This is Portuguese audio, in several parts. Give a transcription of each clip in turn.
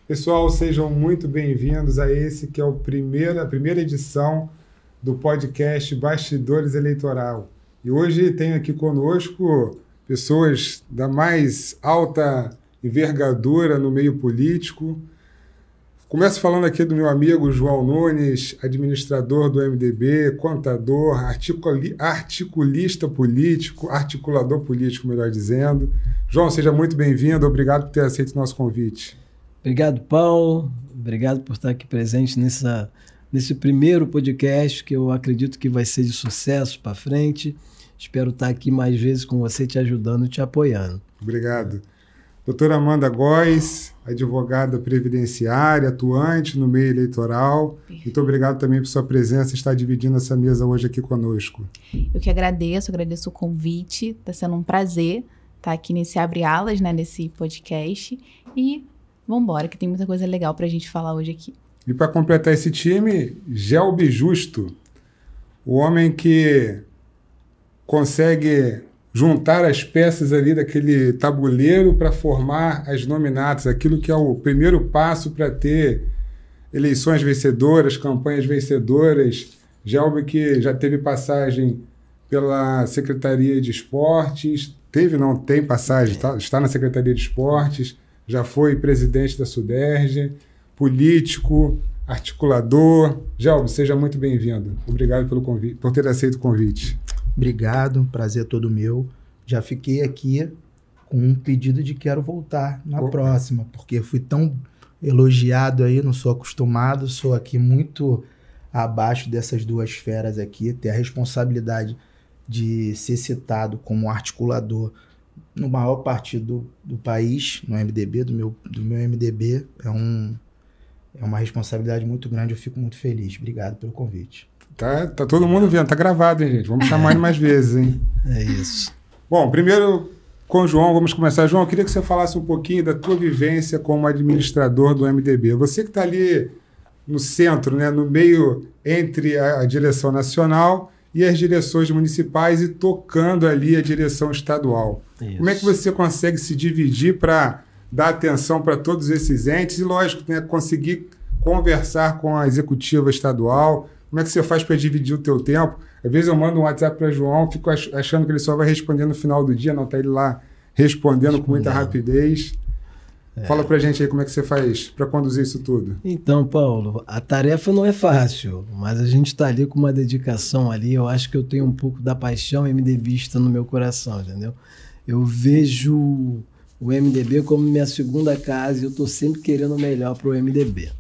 Pessoal, sejam muito bem-vindos a esse que é a primeira edição do podcast Bastidores Eleitoral. E hoje tenho aqui conosco pessoas da mais alta envergadura no meio político. Começo falando aqui do meu amigo João Nunes, administrador do MDB, contador, articulista político, articulador político, melhor dizendo. João, seja muito bem-vindo, obrigado por ter aceito o nosso convite. Obrigado, Paulo. Obrigado por estar aqui presente nesse primeiro podcast, que eu acredito que vai ser de sucesso para frente. Espero estar aqui mais vezes com você, te ajudando e te apoiando. Obrigado. Doutora Amanda Góes, advogada previdenciária, atuante no meio eleitoral. Muito obrigado também por sua presença e estar dividindo essa mesa hoje aqui conosco. Eu que agradeço o convite. Está sendo um prazer estar aqui nesse Abre Alas, né, nesse podcast. E vamos embora, que tem muita coisa legal para a gente falar hoje aqui. E para completar esse time, Gelbi Justo, o homem que consegue juntar as peças ali daquele tabuleiro para formar as nominatas, aquilo que é o primeiro passo para ter eleições vencedoras, campanhas vencedoras. Gelbi, que já teve passagem pela Secretaria de Esportes, tem passagem, está na Secretaria de Esportes, já foi presidente da Suderge, político, articulador. Gelbi, seja muito bem-vindo. Obrigado pelo convite, por ter aceito o convite. Obrigado, prazer todo meu. Já fiquei aqui com um pedido de quero voltar na próxima, porque fui tão elogiado aí, não sou acostumado, sou aqui muito abaixo dessas duas feras aqui, ter a responsabilidade de ser citado como articulador no maior partido do país, no MDB, do meu MDB, é uma responsabilidade muito grande, eu fico muito feliz. Obrigado pelo convite. Tá todo mundo vendo, tá gravado, hein, gente? Vamos chamar ele mais vezes, hein? É isso. Bom, primeiro com o João, vamos começar. João, eu queria que você falasse um pouquinho da tua vivência como administrador do MDB. Você que está ali no centro, né, no meio entre a direção nacional e as direções municipais e tocando ali a direção estadual. Isso. Como é que você consegue se dividir para dar atenção para todos esses entes e, lógico, né, conseguir conversar com a executiva estadual? Como é que você faz para dividir o teu tempo? Às vezes eu mando um WhatsApp para João, fico achando que ele só vai responder no final do dia, não está ele lá respondendo com muita rapidez. Fala para a gente aí como é que você faz para conduzir isso tudo. Então, Paulo, a tarefa não é fácil, mas a gente está ali com uma dedicação ali. Eu acho que eu tenho um pouco da paixão MDBista no meu coração, entendeu? Eu vejo o MDB como minha segunda casa e eu estou sempre querendo o melhor para o MDB.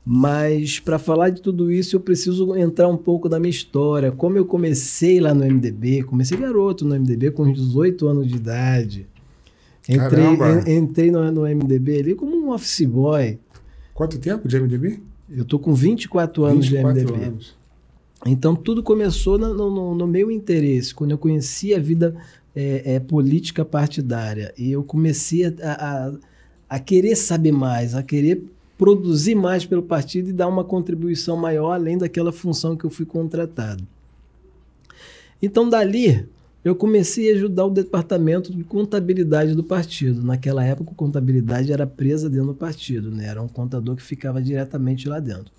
Mas para falar de tudo isso eu preciso entrar um pouco da minha história. Como eu comecei lá no MDB, comecei garoto no MDB com uns 18 anos de idade. Entrei no MDB ali como um office boy. Quanto tempo de MDB? Eu tô com 24 anos de MDB. Anos. Então tudo começou no meu interesse, quando eu conheci a vida política partidária. E eu comecei a querer saber mais, a querer produzir mais pelo partido e dar uma contribuição maior, além daquela função que eu fui contratado. Então, dali, eu comecei a ajudar o departamento de contabilidade do partido. Naquela época, a contabilidade era presa dentro do partido, né? Era um contador que ficava diretamente lá dentro.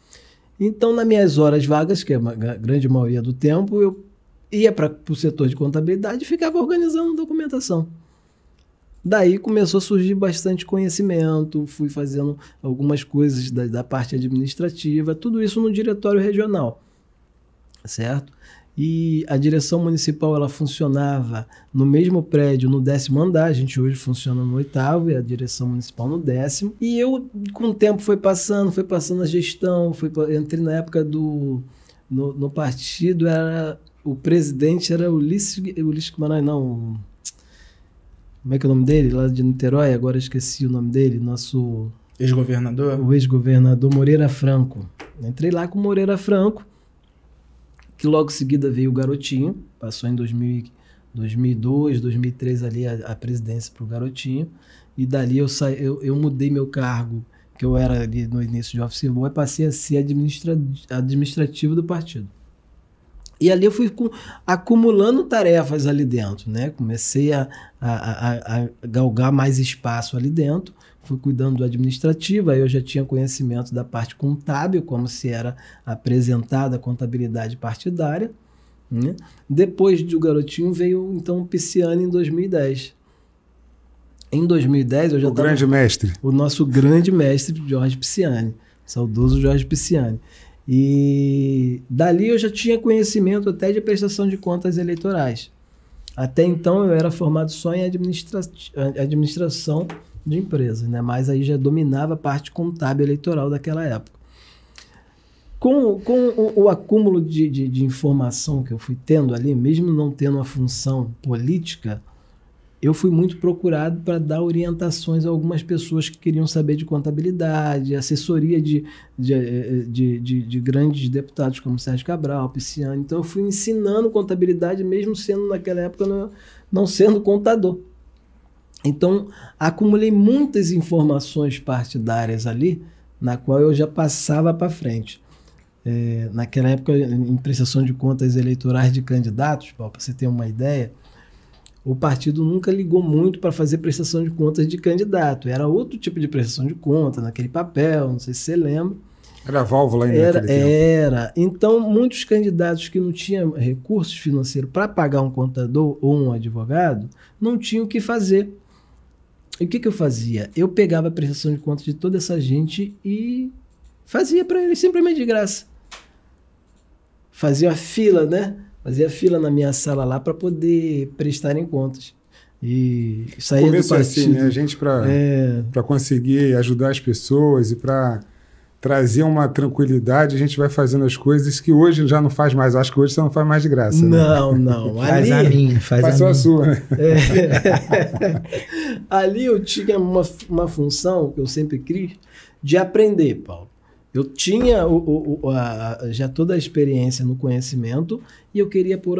Então, nas minhas horas vagas, que é a grande maioria do tempo, eu ia para o setor de contabilidade e ficava organizando documentação. Daí começou a surgir bastante conhecimento, fui fazendo algumas coisas da parte administrativa, tudo isso no diretório regional, certo? E a direção municipal ela funcionava no mesmo prédio, no 10º andar, a gente hoje funciona no 8º e a direção municipal no 10º. E eu, com o tempo, foi passando a gestão, entrei na época no partido, o presidente era Ulisses Guimarães, não... Como é que é o nome dele? Lá de Niterói, agora eu esqueci o nome dele, nosso... Ex-governador? O ex-governador Moreira Franco. Entrei lá com o Moreira Franco, que logo em seguida veio o Garotinho, passou em 2002, 2003 ali a presidência para o Garotinho, e dali eu mudei meu cargo, que eu era ali no início de office boy, passei a ser administrativo do partido. E ali eu fui acumulando tarefas ali dentro, né? Comecei a galgar mais espaço ali dentro, fui cuidando do administrativo, aí eu já tinha conhecimento da parte contábil, como se era apresentada a contabilidade partidária, né? Depois do Garotinho veio então o Pisciani em 2010. Em 2010 eu já estava... grande mestre. O nosso grande mestre, Jorge Pisciani, saudoso Jorge Pisciani. E dali eu já tinha conhecimento até de prestação de contas eleitorais. Até então eu era formado só em administração de empresas, né? Mas aí já dominava a parte contábil eleitoral daquela época. Com o acúmulo de informação que eu fui tendo ali, mesmo não tendo uma função política, eu fui muito procurado para dar orientações a algumas pessoas que queriam saber de contabilidade, assessoria de grandes deputados como Sérgio Cabral, Pisciani. Então eu fui ensinando contabilidade, mesmo sendo naquela época não sendo contador. Então acumulei muitas informações partidárias ali, na qual eu já passava para frente. Naquela época, em prestação de contas eleitorais de candidatos, para você ter uma ideia, o partido nunca ligou muito para fazer prestação de contas de candidato. Era outro tipo de prestação de conta, naquele papel, não sei se você lembra. Era válvula ainda naquele tempo. Era. Então, muitos candidatos que não tinham recursos financeiros para pagar um contador ou um advogado, não tinham o que fazer. E o que eu fazia? Eu pegava a prestação de contas de toda essa gente e fazia para eles simplesmente de graça. Fazia a fila, né? Fazia fila na minha sala lá para poder prestarem contas. E saía do partido. Assim, né? A gente para conseguir ajudar as pessoas e para trazer uma tranquilidade, a gente vai fazendo as coisas que hoje já não faz mais. Acho que hoje você não faz mais de graça. Não, né? não. Faz a minha. Faz só a sua. Né? Ali eu tinha uma função que eu sempre quis de aprender, Paulo. Eu tinha já toda a experiência no conhecimento e eu queria pôr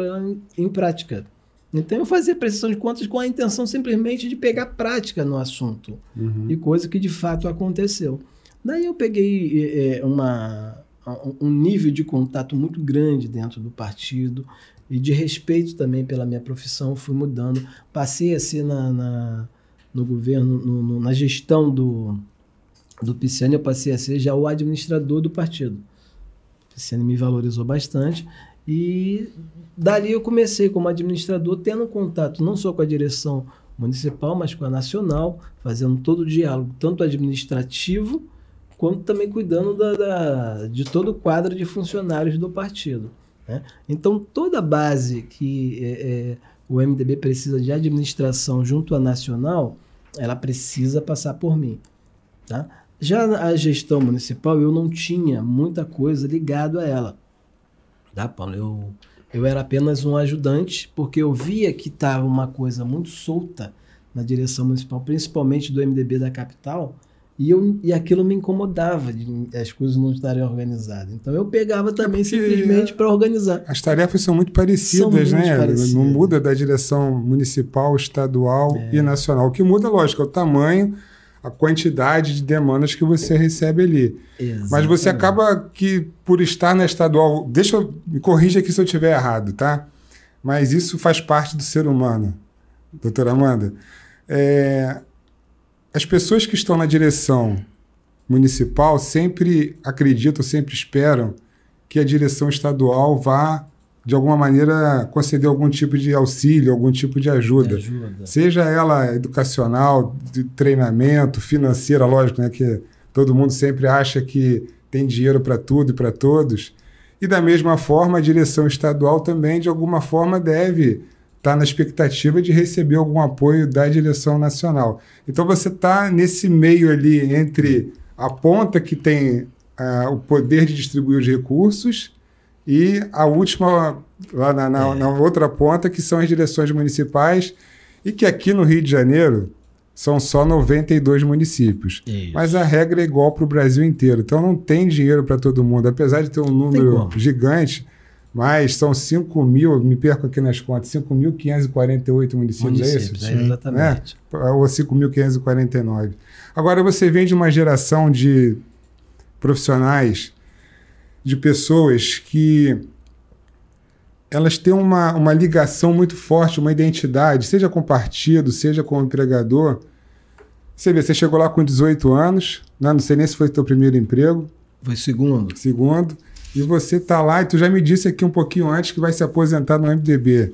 em prática. Então eu fazia prestação de contas com a intenção simplesmente de pegar prática no assunto. E coisa que de fato aconteceu. Daí eu peguei um nível de contato muito grande dentro do partido e de respeito também pela minha profissão, fui mudando. Passei a ser no governo, na gestão do Pisciani, eu passei a ser já o administrador do partido. O Pisciani me valorizou bastante e dali eu comecei como administrador, tendo contato não só com a direção municipal, mas com a nacional, fazendo todo o diálogo, tanto administrativo, quanto também cuidando de todo o quadro de funcionários do partido, né? Então, toda a base que o MDB precisa de administração junto à nacional, ela precisa passar por mim, tá? Já a gestão municipal, eu não tinha muita coisa ligado a ela, tá, Paulo? Eu era apenas um ajudante, porque eu via que estava uma coisa muito solta na direção municipal, principalmente do MDB da capital, e aquilo me incomodava, as coisas não estarem organizadas. Então eu pegava também simplesmente para organizar. As tarefas são muito parecidas, né? Não muda da direção municipal, estadual e nacional. O que muda, lógico, é o tamanho, a quantidade de demandas que você recebe ali. Exatamente. Mas você acaba que, por estar na estadual... me corrija aqui se eu estiver errado, tá? Mas isso faz parte do ser humano, doutora Amanda. As pessoas que estão na direção municipal sempre acreditam, sempre esperam que a direção estadual vá, de alguma maneira, conceder algum tipo de auxílio, algum tipo de ajuda. Seja ela educacional, de treinamento, financeira, lógico, né, que todo mundo sempre acha que tem dinheiro para tudo e para todos. E, da mesma forma, a direção estadual também, de alguma forma, deve estar na expectativa de receber algum apoio da direção nacional. Então, você está nesse meio ali entre a ponta que tem o poder de distribuir os recursos e a última, lá na outra ponta, que são as direções municipais, e que aqui no Rio de Janeiro são só 92 municípios. Isso. Mas a regra é igual para o Brasil inteiro. Então, não tem dinheiro para todo mundo. Apesar de ter um número gigante, mas são 5 mil, me perco aqui nas contas, 5.548 municípios, é isso? Exatamente. Ou 5.549. Agora, você vem de uma geração de profissionais, de pessoas que elas têm uma ligação muito forte, uma identidade, seja com partido, seja com empregador. Você vê, você chegou lá com 18 anos, né? Não sei nem se foi o teu primeiro emprego. Foi segundo. Segundo. E você tá lá, e tu já me disse aqui um pouquinho antes que vai se aposentar no MDB.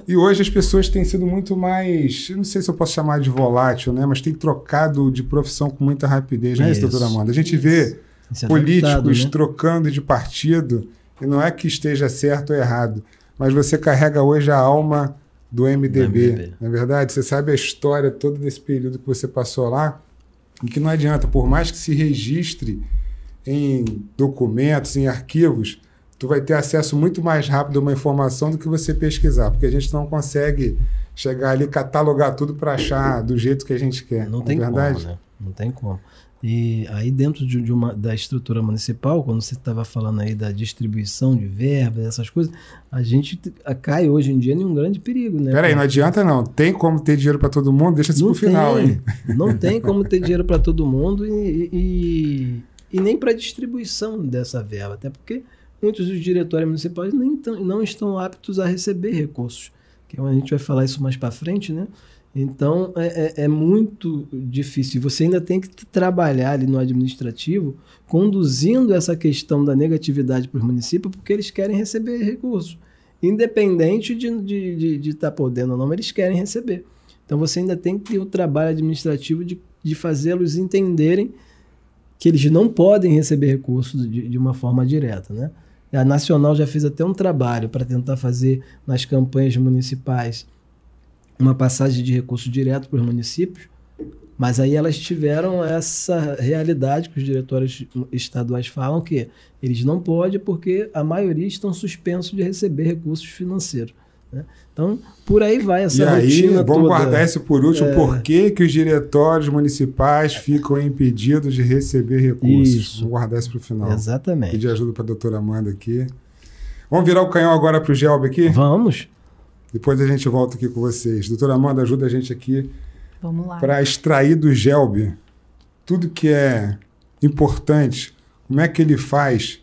E hoje as pessoas têm sido muito mais, eu não sei se eu posso chamar de volátil, né? Mas tem trocado de profissão com muita rapidez, né, doutora Amanda? A gente vê políticos, né, trocando de partido, e não é que esteja certo ou errado, mas você carrega hoje a alma do MDB. Na verdade, você sabe a história toda desse período que você passou lá, e que não adianta, por mais que se registre em documentos, em arquivos, tu vai ter acesso muito mais rápido a uma informação do que você pesquisar, porque a gente não consegue chegar ali e catalogar tudo para achar do jeito que a gente quer. Não tem verdade? Como, né? Não tem como. E aí dentro da estrutura municipal, quando você estava falando aí da distribuição de verbas, essas coisas, a gente cai hoje em dia em um grande perigo, né? Peraí, não adianta não. Tem como ter dinheiro para todo mundo? Deixa isso pro final, hein? Não tem como ter dinheiro para todo mundo e nem para distribuição dessa verba, até porque muitos dos diretórios municipais não estão aptos a receber recursos. Que a gente vai falar isso mais para frente, né? Então, é muito difícil. Você ainda tem que trabalhar ali no administrativo, conduzindo essa questão da negatividade para os municípios, porque eles querem receber recursos. Independente de estar podendo ou não, eles querem receber. Então, você ainda tem que ter o trabalho administrativo de fazê-los entenderem que eles não podem receber recursos de uma forma direta, né? A Nacional já fez até um trabalho para tentar fazer nas campanhas municipais uma passagem de recurso direto para os municípios, mas aí elas tiveram essa realidade que os diretórios estaduais falam, que eles não podem porque a maioria estão suspensos de receber recursos financeiros, né? Então, por aí vai essa rotina toda. E aí, vamos guardar isso por último, por que os diretórios municipais ficam impedidos de receber recursos? Isso. Vamos guardar isso para o final. Exatamente. Pedir ajuda para a doutora Amanda aqui. Vamos virar o canhão agora para o Gelb aqui? Vamos. Depois a gente volta aqui com vocês. Doutora Amanda, ajuda a gente aqui para extrair do Gelb tudo que é importante. Como é que ele faz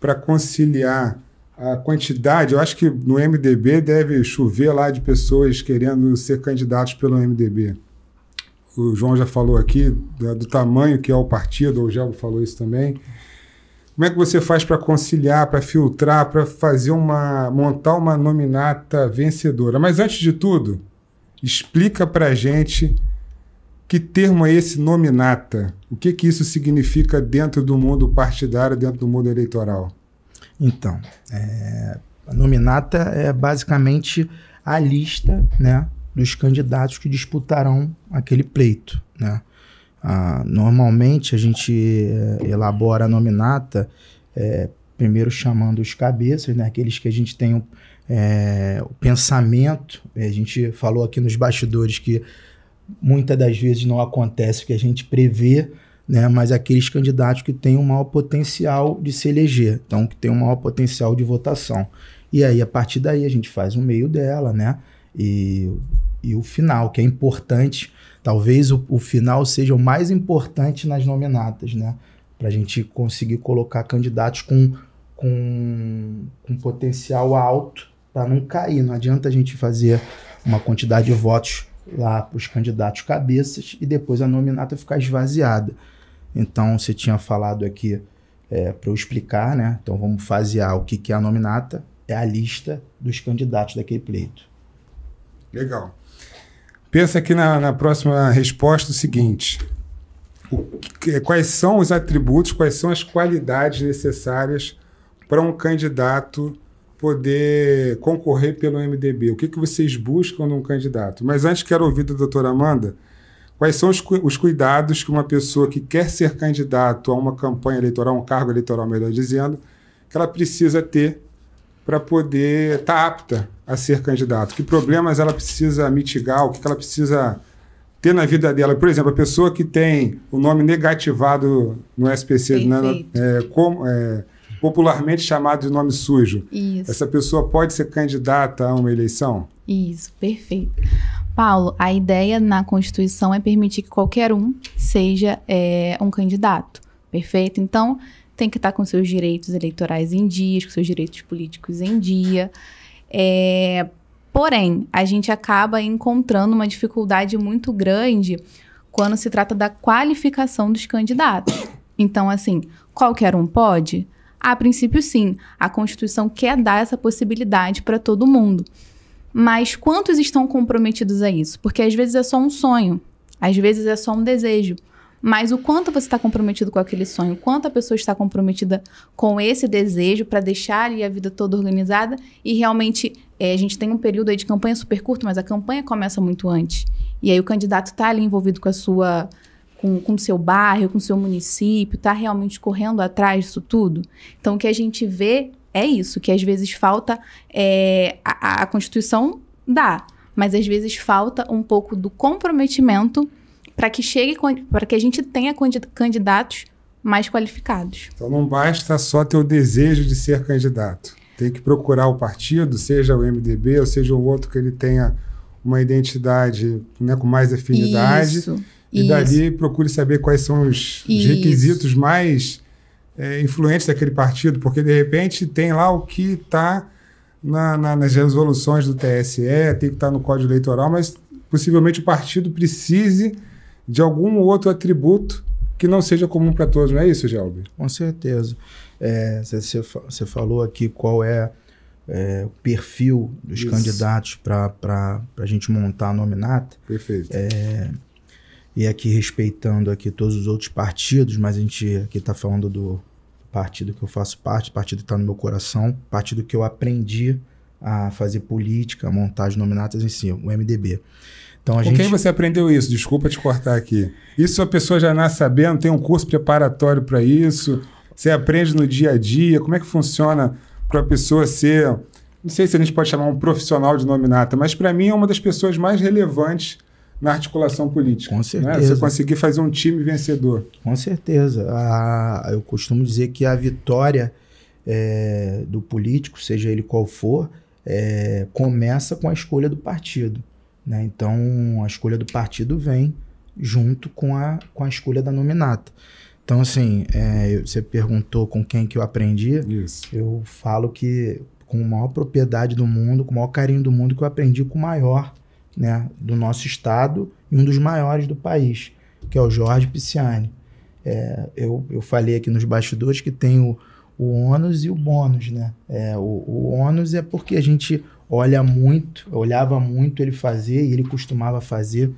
para conciliar a quantidade? Eu acho que no MDB deve chover lá de pessoas querendo ser candidatos pelo MDB. O João já falou aqui do tamanho que é o partido, o Gelb falou isso também. Como é que você faz para conciliar, para filtrar, para fazer montar uma nominata vencedora? Mas antes de tudo, explica para a gente que termo é esse nominata. O que isso significa dentro do mundo partidário, dentro do mundo eleitoral? Então, a nominata é basicamente a lista, né, dos candidatos que disputarão aquele pleito, né? Normalmente a gente elabora a nominata primeiro chamando os cabeças, né, aqueles que a gente tem o pensamento. A gente falou aqui nos bastidores que muitas das vezes não acontece o que a gente prevê, né, mas aqueles candidatos que têm um maior potencial de se eleger, então que tem um maior potencial de votação. E aí, a partir daí, a gente faz o meio dela, né, e o final, que é importante. Talvez o final seja o mais importante nas nominatas, né? Para a gente conseguir colocar candidatos com potencial alto para não cair. Não adianta a gente fazer uma quantidade de votos lá para os candidatos cabeças e depois a nominata ficar esvaziada. Então, você tinha falado aqui para eu explicar, né? Então, vamos fasear o que é a nominata. É a lista dos candidatos daquele pleito. Legal. Pensa aqui na próxima resposta o seguinte: quais são os atributos, quais são as qualidades necessárias para um candidato poder concorrer pelo MDB? O que vocês buscam num candidato? Mas antes quero ouvir da doutora Amanda, quais são os cuidados que uma pessoa que quer ser candidato a uma campanha eleitoral, um cargo eleitoral, melhor dizendo, que ela precisa ter para poder estar apta a ser candidato? Que problemas ela precisa mitigar? O que ela precisa ter na vida dela? Por exemplo, a pessoa que tem o nome negativado no SPC, né, popularmente chamado de nome sujo. Isso. Essa pessoa pode ser candidata a uma eleição? Isso, perfeito. Paulo, a ideia na Constituição é permitir que qualquer um seja um candidato, perfeito? Então, tem que estar com seus direitos eleitorais em dia, com seus direitos políticos em dia. Porém, a gente acaba encontrando uma dificuldade muito grande quando se trata da qualificação dos candidatos. Então, assim, qualquer um pode? A princípio, sim. A Constituição quer dar essa possibilidade para todo mundo. Mas quantos estão comprometidos a isso? Porque às vezes é só um sonho, às vezes é só um desejo. Mas o quanto você está comprometido com aquele sonho, o quanto a pessoa está comprometida com esse desejo para deixar ali a vida toda organizada e realmente a gente tem um período aí de campanha super curto, mas a campanha começa muito antes. E aí o candidato está ali envolvido com a sua, com o seu bairro, com o seu município, está realmente correndo atrás disso tudo. Então o que a gente vê é isso, que às vezes falta, a Constituição dá, mas às vezes falta um pouco do comprometimento para que a gente tenha candidatos mais qualificados. Então não basta só ter o desejo de ser candidato. Tem que procurar o partido, seja o MDB ou seja o outro que ele tenha uma identidade, né, com mais afinidade. E dali procure saber quais são os requisitos mais influentes daquele partido, porque de repente tem lá o que está nas resoluções do TSE, tem que estar no Código Eleitoral, mas possivelmente o partido precise de algum outro atributo que não seja comum para todos, não é isso, Gelber? Com certeza. Você falou aqui qual é o perfil dos candidatos para a gente montar a nominata. Perfeito. E aqui respeitando aqui todos os outros partidos, mas a gente aqui está falando do partido que eu faço parte, partido que está no meu coração, partido que eu aprendi a fazer política, a montar as nominatas em si, o MDB. Então, Com quem você aprendeu isso? Desculpa te cortar aqui. Isso a pessoa já nasce sabendo, tem um curso preparatório para isso, você aprende no dia a dia, como é que funciona para a pessoa ser, não sei se a gente pode chamar um profissional de nominata, mas para mim é uma das pessoas mais relevantes na articulação política. Com certeza. Né? Você conseguir fazer um time vencedor. Com certeza. Eu costumo dizer que a vitória do político, seja ele qual for, começa com a escolha do partido. Né? Então, a escolha do partido vem junto com a escolha da nominata. Então, assim, você perguntou com quem que eu aprendi. Isso. Eu falo que com a maior propriedade do mundo, com o maior carinho do mundo, que eu aprendi com o maior, né, do nosso estado e um dos maiores do país, que é o Jorge Pisciani. Eu falei aqui nos bastidores que tem o ônus e o bônus, né? O ônus é porque a gente olhava muito ele fazer, e ele costumava fazer,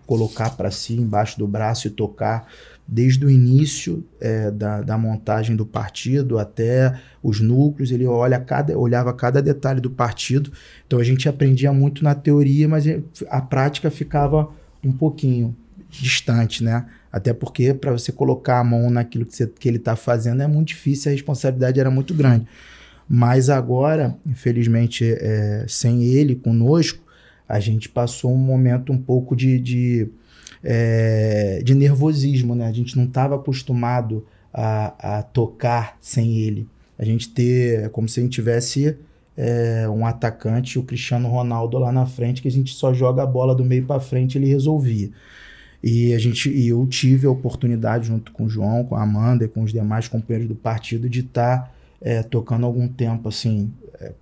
colocar para si embaixo do braço e tocar desde o início da montagem do partido até os núcleos. Ele olhava cada detalhe do partido. Então a gente aprendia muito na teoria, mas a prática ficava um pouquinho distante, né? Até porque para você colocar a mão naquilo que ele está fazendo é muito difícil, a responsabilidade era muito grande. Mas agora, infelizmente, sem ele conosco, a gente passou um momento um pouco de nervosismo, né? A gente não estava acostumado a tocar sem ele. A gente como se a gente tivesse um atacante, o Cristiano Ronaldo lá na frente, que a gente só joga a bola do meio para frente e ele resolvia. E eu tive a oportunidade, junto com o João, com a Amanda e com os demais companheiros do partido, de estar tocando algum tempo, assim,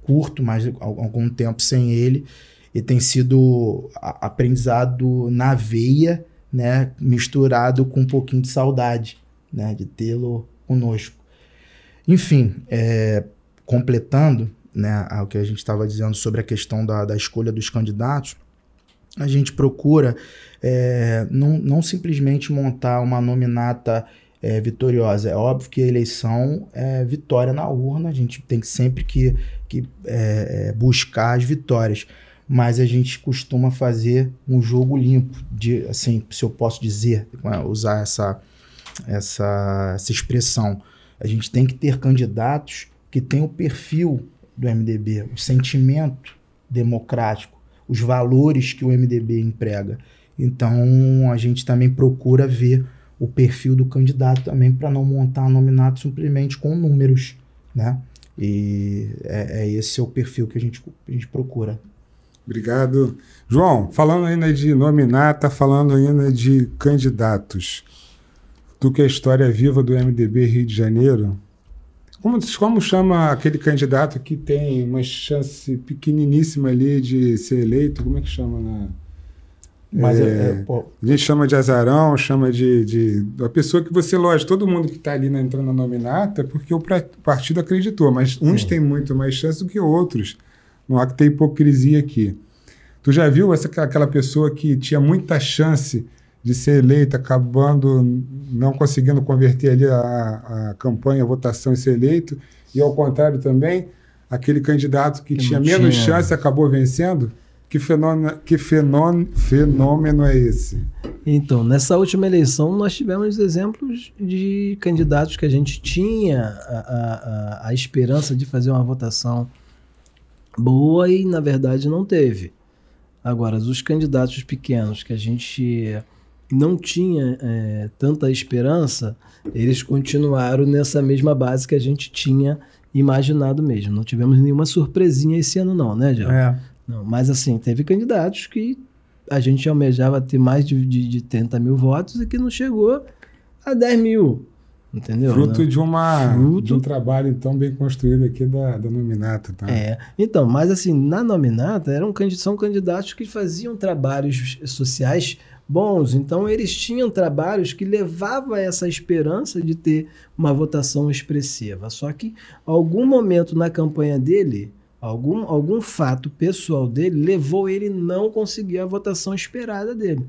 curto, mas algum tempo sem ele. E tem sido aprendizado na veia, né, misturado com um pouquinho de saudade, né, de tê-lo conosco. Enfim, completando, né, o que a gente estava dizendo sobre a questão da escolha dos candidatos, a gente procura não simplesmente montar uma nominata vitoriosa. É óbvio que a eleição é vitória na urna, a gente tem sempre que buscar as vitórias, mas a gente costuma fazer um jogo limpo, assim, se eu posso dizer, usar essa expressão. A gente tem que ter candidatos que tenham o perfil do MDB, o sentimento democrático, os valores que o MDB emprega. Então, a gente também procura ver o perfil do candidato também, para não montar nominato simplesmente com números, né? E esse é o perfil que a gente procura. Obrigado. João, falando ainda de nominata, falando ainda de candidatos, Tu que é a história viva do MDB Rio de Janeiro, como chama aquele candidato que tem uma chance pequeniníssima ali de ser eleito? Como é que chama? Mas a gente chama de azarão, chama de a pessoa que você, lógico, todo mundo que está ali entrando na nominata é porque o partido acreditou, mas uns têm muito mais chance do que outros. Não há que ter hipocrisia aqui. Tu já viu aquela pessoa que tinha muita chance de ser eleita, acabando não conseguindo converter ali a campanha, a votação e ser eleito, e ao contrário também, aquele candidato que tinha menos chance acabou vencendo? Que fenômeno é esse? Então, nessa última eleição, nós tivemos exemplos de candidatos que a gente tinha a esperança de fazer uma votação boa e, na verdade, não teve. Agora, os candidatos pequenos que a gente não tinha tanta esperança, eles continuaram nessa mesma base que a gente tinha imaginado mesmo. Não tivemos nenhuma surpresinha esse ano não, né, Gel? Não, mas assim, teve candidatos que a gente almejava ter mais de 30 mil votos e que não chegou a 10 mil, entendeu? Fruto, né? de um trabalho, então, bem construído aqui da nominata. Tá? Então, mas assim, na nominata são candidatos que faziam trabalhos sociais bons, então eles tinham trabalhos que levavam a essa esperança de ter uma votação expressiva. Só que algum momento na campanha dele, algum fato pessoal dele levou ele a não conseguir a votação esperada dele.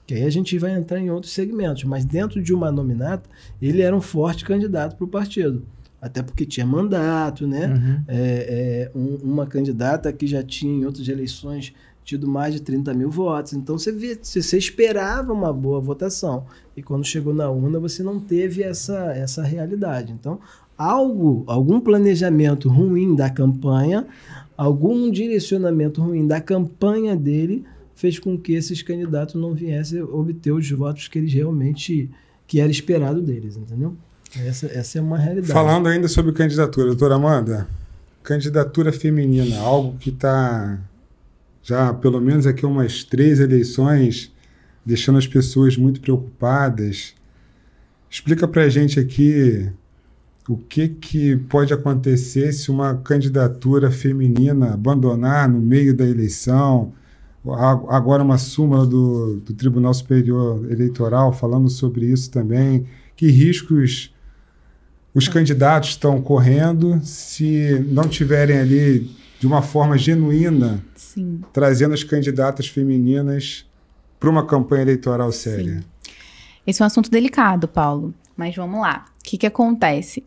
Que aí a gente vai entrar em outros segmentos, mas dentro de uma nominata, ele era um forte candidato para o partido. Até porque tinha mandato, né? Uma candidata que já tinha em outras eleições tido mais de 30 mil votos. Então você esperava uma boa votação. E quando chegou na urna, você não teve essa realidade. Então, algum planejamento ruim da campanha, algum direcionamento ruim da campanha dele fez com que esses candidatos não viessem obter os votos que eles realmente, que era esperado deles, entendeu? Essa é uma realidade. Falando ainda sobre candidatura, doutora Amanda, candidatura feminina, algo que está já pelo menos aqui umas 3 eleições deixando as pessoas muito preocupadas. Explica para a gente aqui o que pode acontecer se uma candidatura feminina abandonar no meio da eleição. Agora uma súmula do Tribunal Superior Eleitoral falando sobre isso também. Que riscos os candidatos estão correndo se não tiverem ali de uma forma genuína, sim, trazendo as candidatas femininas para uma campanha eleitoral séria? Sim. Esse é um assunto delicado, Paulo, mas vamos lá. O que acontece?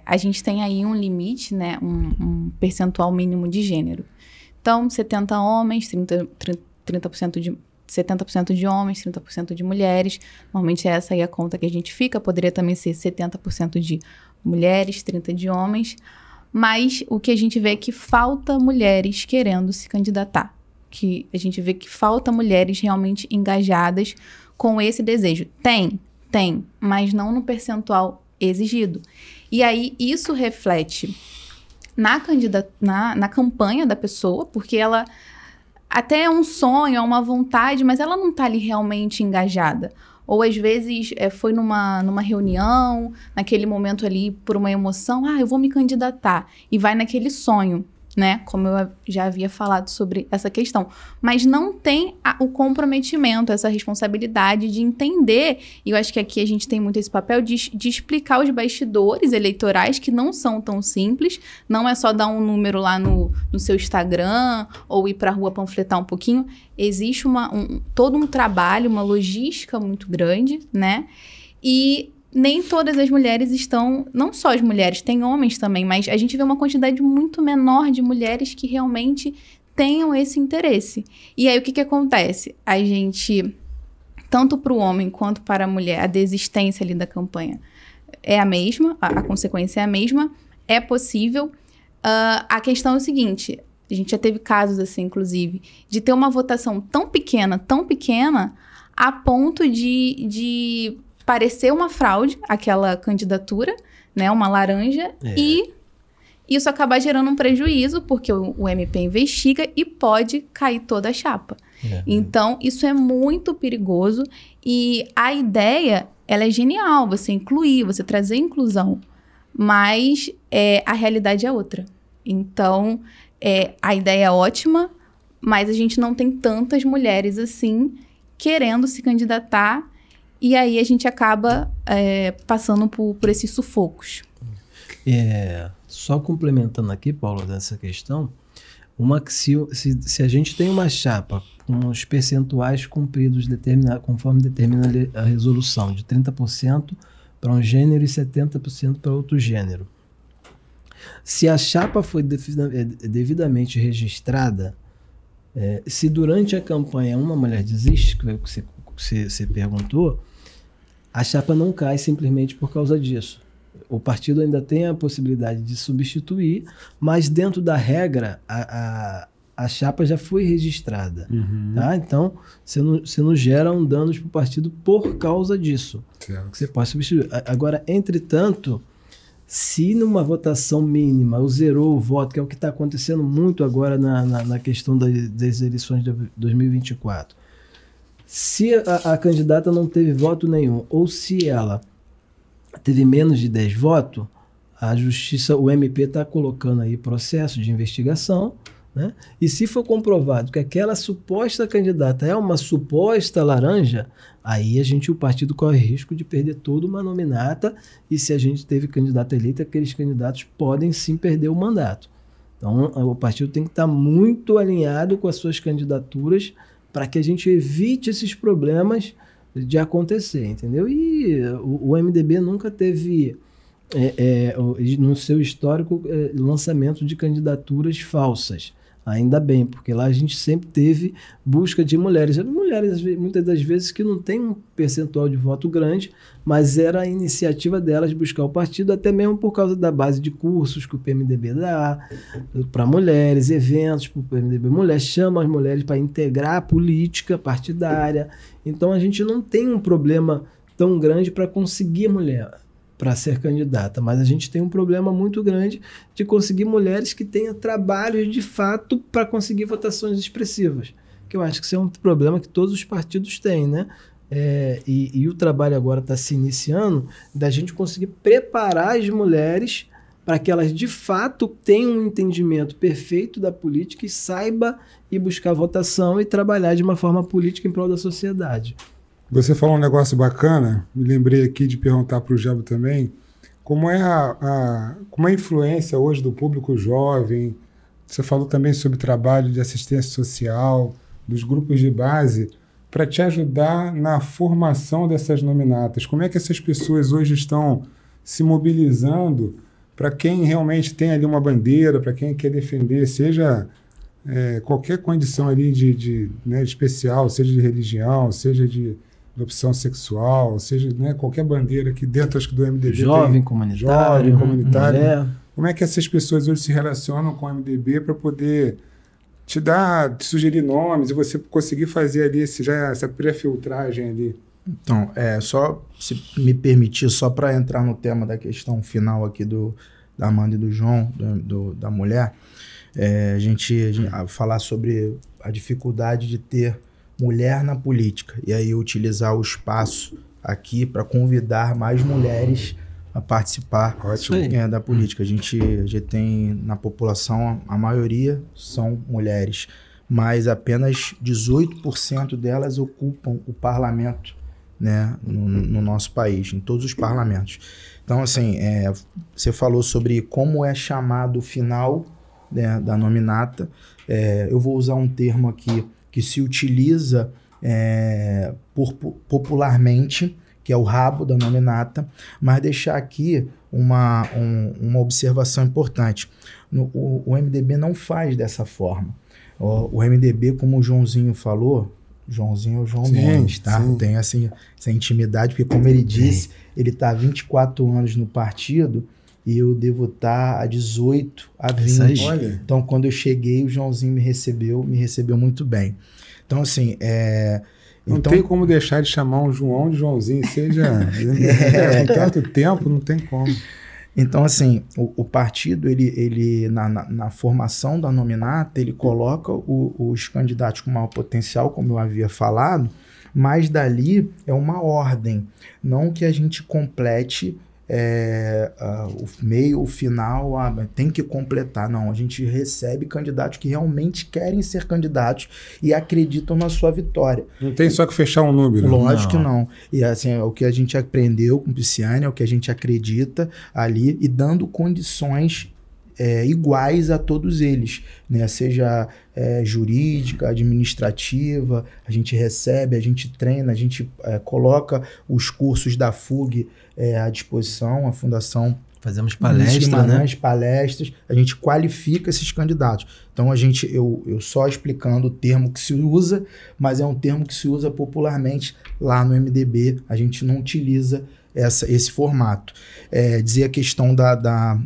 A gente tem aí um limite, né, um percentual mínimo de gênero. Então, 70 homens, 70% de homens, 30% de mulheres. Normalmente essa aí é a conta que a gente fica. Poderia também ser 70% de mulheres, 30% de homens. Mas o que a gente vê é que falta mulheres querendo se candidatar. Que a gente vê que falta mulheres realmente engajadas com esse desejo. Tem, mas não no percentual exigido. E aí isso reflete na campanha da pessoa, porque ela até é um sonho, é uma vontade, mas ela não está ali realmente engajada. Ou às vezes foi numa reunião, naquele momento ali, por uma emoção, eu vou me candidatar. E vai naquele sonho, né? Como eu já havia falado sobre essa questão. Mas não tem o comprometimento, essa responsabilidade de entender, e eu acho que aqui a gente tem muito esse papel de explicar os bastidores eleitorais, que não são tão simples. Não é só dar um número lá no seu Instagram, ou ir pra rua panfletar um pouquinho. Existe todo um trabalho, uma logística muito grande, né? E nem todas as mulheres estão, não só as mulheres, tem homens também, mas a gente vê uma quantidade muito menor de mulheres que realmente tenham esse interesse. E aí o que acontece? A gente, tanto para o homem quanto para a mulher, a desistência ali da campanha é a mesma, a consequência é a mesma, é possível. A questão é o seguinte, a gente já teve casos assim, inclusive, de ter uma votação tão pequena, a ponto de parecer uma fraude, aquela candidatura, né, uma laranja, e isso acabar gerando um prejuízo, porque o MP investiga e pode cair toda a chapa. Então, isso é muito perigoso, e a ideia ela é genial, você incluir, você trazer inclusão, mas a realidade é outra. Então, a ideia é ótima, mas a gente não tem tantas mulheres assim querendo se candidatar, e aí a gente acaba passando por esses sufocos. Só complementando aqui, Paulo, dessa questão, se a gente tem uma chapa com os percentuais cumpridos conforme determina a resolução, de 30% para um gênero e 70% para outro gênero, se a chapa foi devidamente registrada, se durante a campanha uma mulher desiste, que você perguntou, a chapa não cai simplesmente por causa disso. O partido ainda tem a possibilidade de substituir, mas dentro da regra, a chapa já foi registrada. Tá? Então, você não gera danos para o partido por causa disso. Certo. Você pode substituir. Agora, entretanto, se numa votação mínima zerou o voto, que é o que está acontecendo muito agora na questão das eleições de 2024, se a candidata não teve voto nenhum, ou se ela teve menos de 10 votos, a justiça, o MP está colocando aí processo de investigação, né? E se for comprovado que aquela suposta candidata é uma suposta laranja, aí o partido corre risco de perder toda uma nominata, e se a gente teve candidata eleita, aqueles candidatos podem sim perder o mandato. Então o partido tem que estar muito alinhado com as suas candidaturas para que a gente evite esses problemas de acontecer, entendeu? E o MDB nunca teve, no seu histórico, lançamento de candidaturas falsas. Ainda bem, porque lá a gente sempre teve busca de mulheres. Mulheres, muitas das vezes, que não tem um percentual de voto grande, mas era a iniciativa delas buscar o partido, até mesmo por causa da base de cursos que o PMDB dá para mulheres, eventos para o PMDB Mulher, chama as mulheres para integrar a política partidária. Então a gente não tem um problema tão grande para conseguir mulher para ser candidata, mas a gente tem um problema muito grande de conseguir mulheres que tenham trabalhos de fato para conseguir votações expressivas, que eu acho que isso é um problema que todos os partidos têm, né? E o trabalho agora está se iniciando da gente conseguir preparar as mulheres para que elas de fato tenham um entendimento perfeito da política e saiba ir buscar votação e trabalhar de uma forma política em prol da sociedade. Você falou um negócio bacana, me lembrei aqui de perguntar para o Jabo também, como é como é a influência hoje do público jovem. Você falou também sobre trabalho de assistência social, dos grupos de base, para te ajudar na formação dessas nominatas. Como é que essas pessoas hoje estão se mobilizando para quem realmente tem ali uma bandeira, para quem quer defender, seja qualquer condição ali de especial, seja de religião, seja de opção sexual, seja qualquer bandeira aqui dentro, acho que do MDB. Jovem, comunitário. Mulher. Como é que essas pessoas hoje se relacionam com o MDB para poder te sugerir nomes e você conseguir fazer ali essa pré-filtragem ali? Então, só se me permitir, só para entrar no tema da questão final aqui da Amanda e do João, da mulher, a gente falar sobre a dificuldade de ter mulher na política, e aí utilizar o espaço aqui para convidar mais mulheres a participar da política. A gente tem na população, a maioria são mulheres, mas apenas 18% delas ocupam o parlamento, né, no nosso país, em todos os parlamentos. Então, assim, você falou sobre como é chamado o final, né, da nominata. Eu vou usar um termo aqui que se utiliza popularmente, que é o rabo da nominata, mas deixar aqui uma observação importante. O MDB não faz dessa forma. O MDB, como o Joãozinho falou, Joãozinho é o João Nunes, tá? Tem assim, essa intimidade, porque como ele disse, ele está há 24 anos no partido e eu devo estar há 18, há 20. Olha. Então, quando eu cheguei, o Joãozinho me recebeu muito bem. Então, assim, não tem como deixar de chamar um João de Joãozinho, seja com tanto tempo, não tem como. Então, assim, o partido, ele na formação da nominata, ele coloca os candidatos com maior potencial, como eu havia falado, mas dali é uma ordem, não que a gente complete o final, tem que completar. Não, a gente recebe candidatos que realmente querem ser candidatos e acreditam na sua vitória. Não tem só que fechar um número. Lógico que não. E assim, o que a gente aprendeu com o Pisciani, é o que a gente acredita ali, e dando condições iguais a todos eles, né? Seja jurídica, administrativa, a gente recebe, a gente treina, a gente coloca os cursos da FUG à disposição, a Fundação... Fazemos palestras, palestras, a gente qualifica esses candidatos. Então, eu só explicando o termo que se usa, mas é um termo que se usa popularmente lá no MDB, a gente não utiliza esse formato. Dizer a questão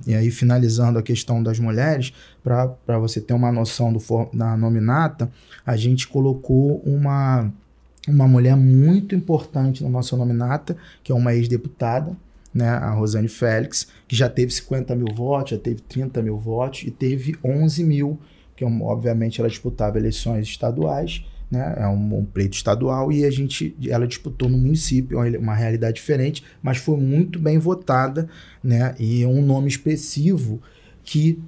e aí finalizando a questão das mulheres, para você ter uma noção da nominata, a gente colocou uma mulher muito importante na nossa nominata, que é uma ex-deputada, né, a Rosane Félix, que já teve 50 mil votos, já teve 30 mil votos e teve 11 mil, que obviamente ela disputava eleições estaduais, né, é um pleito estadual, e ela disputou no município, uma realidade diferente, mas foi muito bem votada, né, e um nome expressivo que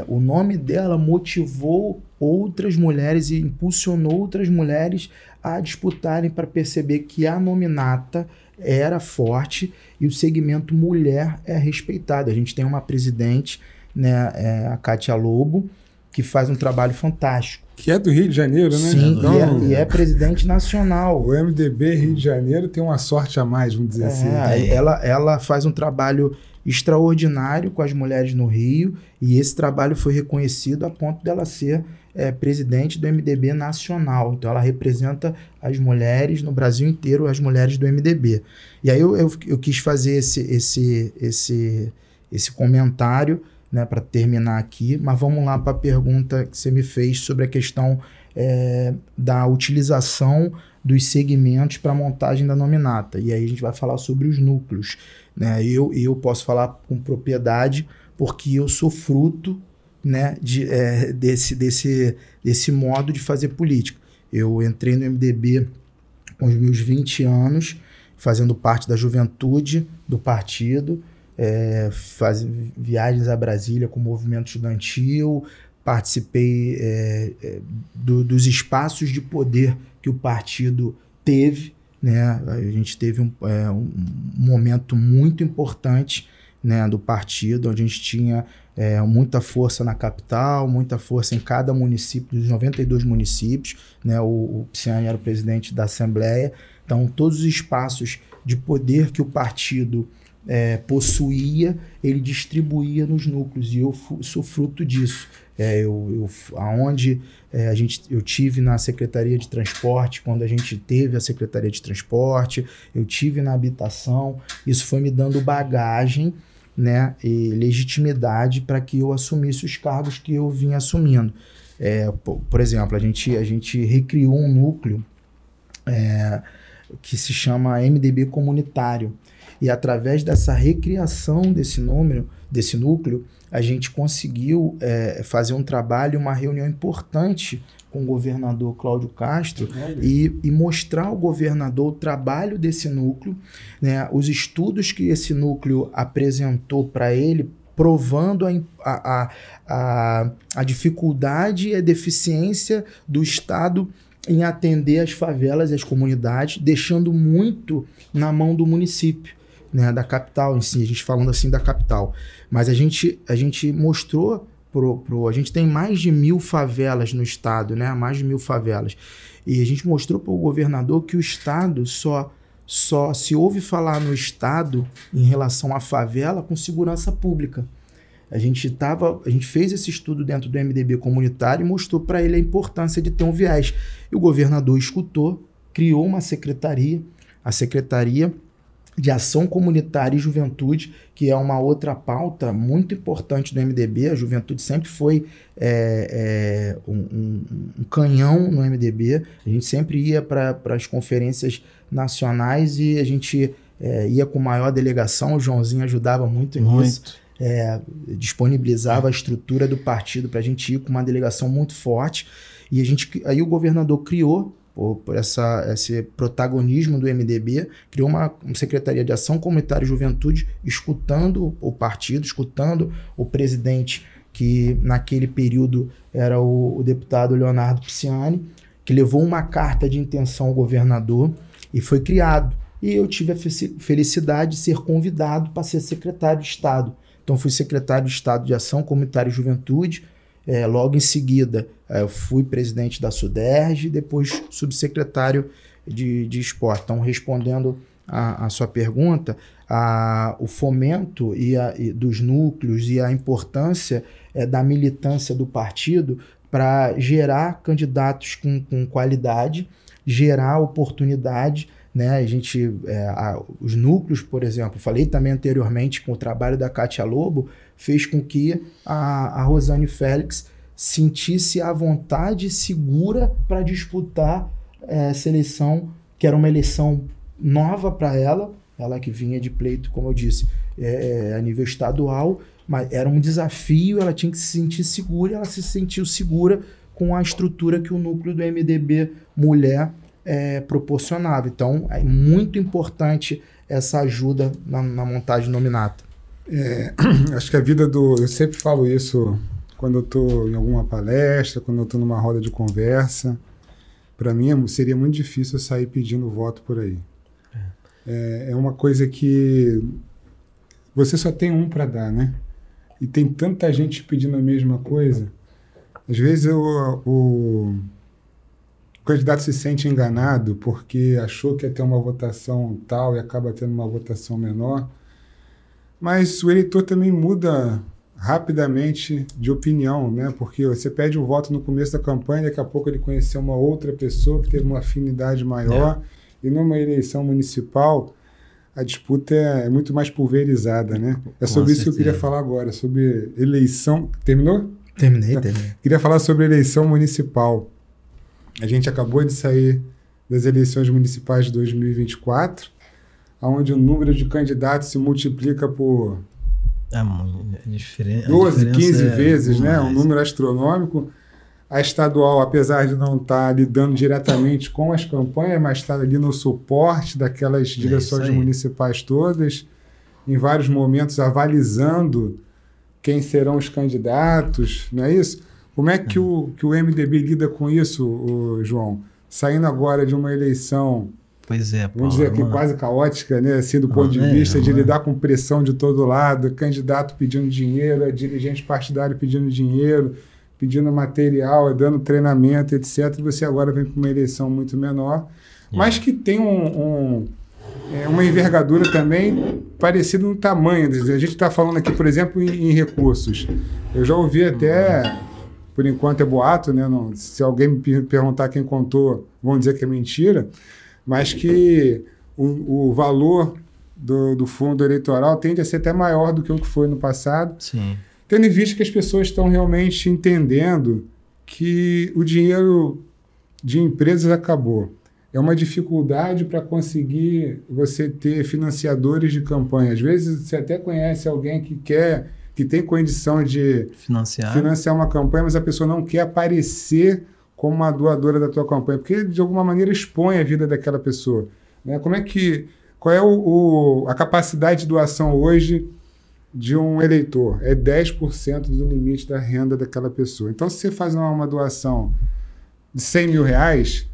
o nome dela motivou outras mulheres e impulsionou outras mulheres a disputarem para perceber que a nominata era forte e o segmento mulher é respeitado. A gente tem uma presidente, né, a Kátia Lobo, que faz um trabalho fantástico. Que é do Rio de Janeiro, né? Sim, então, e é presidente nacional. O MDB Rio de Janeiro tem uma sorte a mais, vamos dizer assim. Ela faz um trabalho extraordinário com as mulheres no Rio, e esse trabalho foi reconhecido a ponto dela ser presidente do MDB nacional. Então ela representa as mulheres no Brasil inteiro, as mulheres do MDB. E aí eu quis fazer esse comentário, né, para terminar aqui, mas vamos lá para a pergunta que você me fez sobre a questão da utilização dos segmentos para a montagem da nominata. E aí a gente vai falar sobre os núcleos, né? Eu posso falar com propriedade porque eu sou fruto, né, desse modo de fazer política. Eu entrei no MDB com os meus 20 anos, fazendo parte da juventude do partido, viagens a Brasília com o movimento estudantil, participei dos espaços de poder que o partido teve, né? A gente teve um momento muito importante, né, do partido, onde a gente tinha muita força na capital, muita força em cada município, dos 92 municípios, né? O Pisciani era o presidente da Assembleia, então todos os espaços de poder que o partido possuía, ele distribuía nos núcleos, e eu sou fruto disso. Eu tive na Secretaria de Transporte, quando a gente teve a Secretaria de Transporte, eu tive na habitação, isso foi me dando bagagem, né, e legitimidade para que eu assumisse os cargos que eu vinha assumindo. Por exemplo, a gente recriou um núcleo que se chama MDB Comunitário, e através dessa recriação desse núcleo, a gente conseguiu fazer um trabalho, uma reunião importante com o governador Cláudio Castro e mostrar ao governador o trabalho desse núcleo, né, os estudos que esse núcleo apresentou para ele, provando a dificuldade e a deficiência do Estado em atender as favelas e as comunidades, deixando muito na mão do município, né, da capital em si, a gente falando assim da capital. Mas a gente mostrou, a gente tem mais de 1.000 favelas no estado, né, mais de 1.000 favelas, e a gente mostrou para o governador que o estado só se ouve falar no estado em relação à favela com segurança pública. A gente fez esse estudo dentro do MDB comunitário e mostrou para ele a importância de ter um viés. E o governador escutou, criou uma secretaria, a Secretaria de Ação Comunitária e Juventude, que é uma outra pauta muito importante do MDB. A juventude sempre foi um canhão no MDB. A gente sempre ia para as conferências nacionais e a gente ia com maior delegação. O Joãozinho ajudava muito nisso. Disponibilizava a estrutura do partido para a gente ir com uma delegação muito forte. E aí o governador criou por esse protagonismo do MDB, criou uma Secretaria de Ação Comunitária e Juventude, escutando o partido, escutando o presidente, que naquele período era o deputado Leonardo Pisciani, que levou uma carta de intenção ao governador e foi criado. E eu tive a felicidade de ser convidado para ser secretário de Estado. Então fui secretário de Estado de Ação Comunitária e Juventude. Logo em seguida, eu fui presidente da SUDERJ e depois subsecretário de esporte. Então, respondendo a sua pergunta, o fomento dos núcleos e a importância da militância do partido para gerar candidatos com qualidade, gerar oportunidade, né? Os núcleos, por exemplo, falei também anteriormente com o trabalho da Kátia Lobo, fez com que a Rosane Félix sentisse a vontade segura para disputar essa eleição, que era uma eleição nova para ela que vinha de pleito, como eu disse, a nível estadual, mas era um desafio, ela tinha que se sentir segura, e ela se sentiu segura com a estrutura que o núcleo do MDB Mulher proporcionava. Então, é muito importante essa ajuda na montagem do nominato. Acho que a vida eu sempre falo isso quando eu estou em alguma palestra, quando eu estou numa roda de conversa. Para mim, seria muito difícil eu sair pedindo voto por aí. É uma coisa que você só tem um para dar, né? E tem tanta gente pedindo a mesma coisa. Às vezes o candidato se sente enganado porque achou que ia ter uma votação tal e acaba tendo uma votação menor. Mas o eleitor também muda rapidamente de opinião, né? Porque você pede um voto no começo da campanha, daqui a pouco ele conheceu uma outra pessoa que teve uma afinidade maior. E numa eleição municipal, a disputa é muito mais pulverizada, né? É sobre isso que eu queria falar agora, sobre eleição... Terminou? Terminei. Queria falar sobre eleição municipal. A gente acabou de sair das eleições municipais de 2024, onde o número de candidatos se multiplica por 12, 15 vezes, né? Um número astronômico. A estadual, apesar de não estar lidando diretamente com as campanhas, mas está ali no suporte daquelas direções municipais todas, em vários momentos avalizando quem serão os candidatos, não é isso? Como é que o MDB lida com isso, João? Saindo agora de uma eleição, vamos dizer aqui, quase caótica, né? Assim, do ponto de vista de lidar com pressão de todo lado, candidato pedindo dinheiro, dirigente partidário pedindo dinheiro, pedindo material, dando treinamento, etc. E você agora vem para uma eleição muito menor, mas que tem uma envergadura também parecida no tamanho. A gente está falando aqui, por exemplo, em recursos. Eu já ouvi até, por enquanto é boato, né? Não, se alguém me perguntar quem contou, vão dizer que é mentira, mas que o valor do fundo eleitoral tende a ser até maior do que o que foi no passado. Sim. Tendo em vista que as pessoas estão realmente entendendo que o dinheiro de empresas acabou. É uma dificuldade para conseguir você ter financiadores de campanha. Às vezes você até conhece alguém que tem condição de financiar uma campanha, mas a pessoa não quer aparecer como uma doadora da tua campanha, porque de alguma maneira expõe a vida daquela pessoa, né? Qual é a capacidade de doação hoje de um eleitor? É 10% do limite da renda daquela pessoa. Então, se você faz uma doação de 100 mil reais,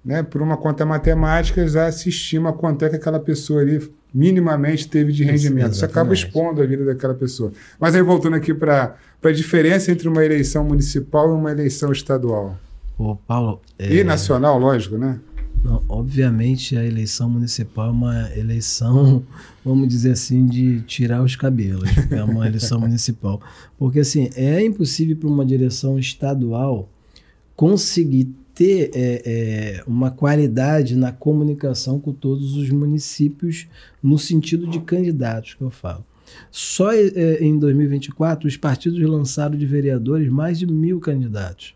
né, por uma conta matemática, já se estima quanto é que aquela pessoa ali minimamente teve de rendimento. Você acaba expondo a vida daquela pessoa. Mas aí, voltando aqui para a diferença entre uma eleição municipal e uma eleição estadual. Paulo... E nacional, lógico, né? Não, obviamente, a eleição municipal é uma eleição, vamos dizer assim, de tirar os cabelos. É uma eleição municipal. Porque, assim, é impossível para uma direção estadual conseguir ter uma qualidade na comunicação com todos os municípios no sentido de candidatos, que eu falo. Só em 2024, os partidos lançaram de vereadores mais de 1.000 candidatos.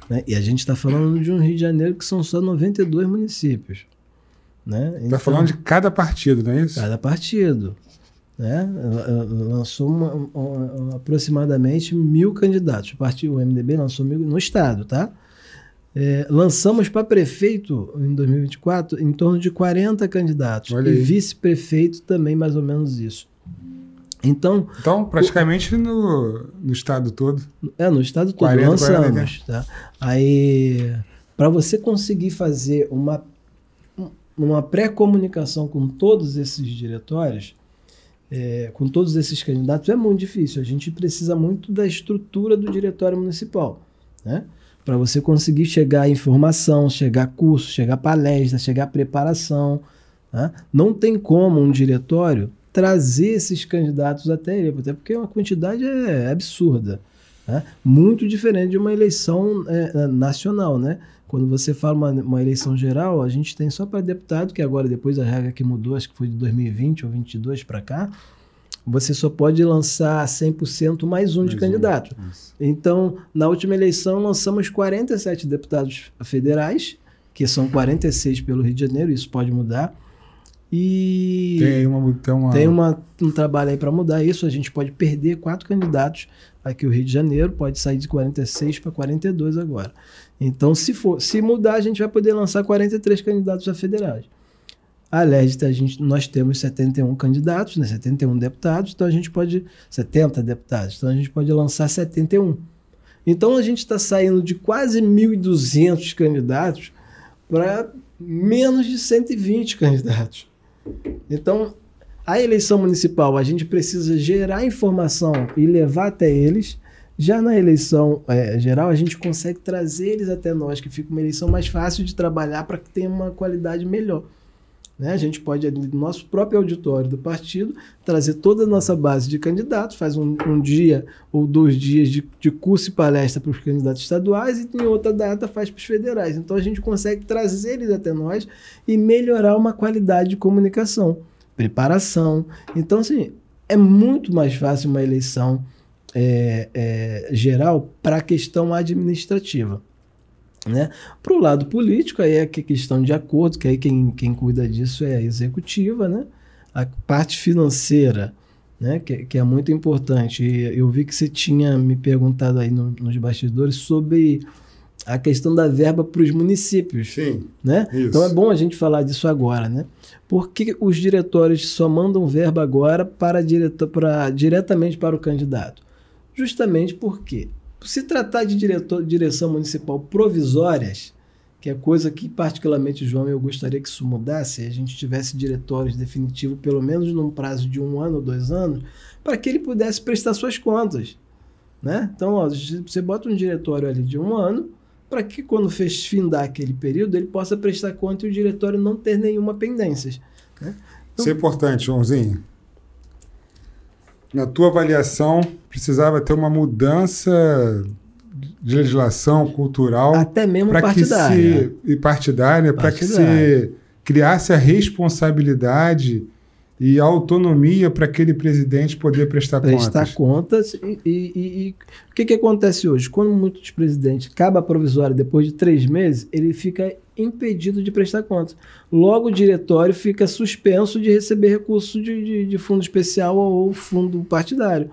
Né? E a gente está falando de um Rio de Janeiro que são só 92 municípios. Né? Está falando de cada partido, não é isso? Cada partido. Né? Lançou aproximadamente 1.000 candidatos. O MDB lançou 1.000 no estado, tá? lançamos para prefeito, em 2024, em torno de 40 candidatos. Olha e aí. Vice-prefeito também, mais ou menos isso. Então praticamente no estado todo. No estado todo, 40, lançamos. Tá? Aí, para você conseguir fazer uma pré-comunicação com todos esses diretórios, com todos esses candidatos, é muito difícil. A gente precisa muito da estrutura do diretório municipal, né? Para você conseguir chegar a informação, chegar a curso, chegar a palestra, chegar a preparação. Né? Não tem como um diretório trazer esses candidatos até ele, até porque a quantidade é absurda. Né? Muito diferente de uma eleição nacional, né? Quando você fala uma eleição geral, a gente tem só para deputado, que agora depois a regra que mudou, acho que foi de 2020 ou 2022 para cá, você só pode lançar 100% mais um de candidato. Então, na última eleição, lançamos 47 deputados federais, que são 46 pelo Rio de Janeiro, isso pode mudar. E tem um trabalho aí para mudar isso. A gente pode perder 4 candidatos aqui no Rio de Janeiro, pode sair de 46 para 42 agora. Então, se mudar, a gente vai poder lançar 43 candidatos a federais. A Legita, nós temos 71 candidatos, né, 71 deputados, então a gente pode... 70 deputados, então a gente pode lançar 71. Então a gente está saindo de quase 1.200 candidatos para menos de 120 candidatos. Então, a eleição municipal, a gente precisa gerar informação e levar até eles. Já na eleição geral, a gente consegue trazer eles até nós, que fica uma eleição mais fácil de trabalhar para que tenha uma qualidade melhor. Né? A gente pode, no nosso próprio auditório do partido, trazer toda a nossa base de candidatos, faz um dia ou 2 dias de curso e palestra para os candidatos estaduais e em outra data faz para os federais. Então a gente consegue trazer eles até nós e melhorar uma qualidade de comunicação, preparação. Então, assim, é muito mais fácil uma eleição geral para a questão administrativa. Né? Para o lado político, aí é questão de acordo, que aí quem cuida disso é a executiva, né? A parte financeira, né? Que é muito importante. E eu vi que você tinha me perguntado aí nos bastidores sobre a questão da verba para os municípios. Sim, né? isso. Então é bom a gente falar disso agora, né? Por que os diretórios só mandam verba agora diretamente para o candidato? Justamente porque, se tratar de direção municipal provisórias, que é coisa que particularmente, João, eu gostaria que isso mudasse, a gente tivesse diretórios definitivos pelo menos num prazo de 1 ano ou 2 anos, para que ele pudesse prestar suas contas. Né? Então, você bota um diretório ali de 1 ano, para que quando findar aquele período, ele possa prestar conta e o diretório não ter nenhuma pendência. Né? Então, isso é importante, Joãozinho. Na tua avaliação, precisava ter uma mudança de legislação cultural, até mesmo partidária, para que se criasse a responsabilidade e a autonomia para aquele presidente poder prestar contas. E o que acontece hoje? Quando muitos presidentes acaba a provisória depois de 3 meses, ele fica impedido de prestar contas. Logo, o diretório fica suspenso de receber recurso de fundo especial ou fundo partidário.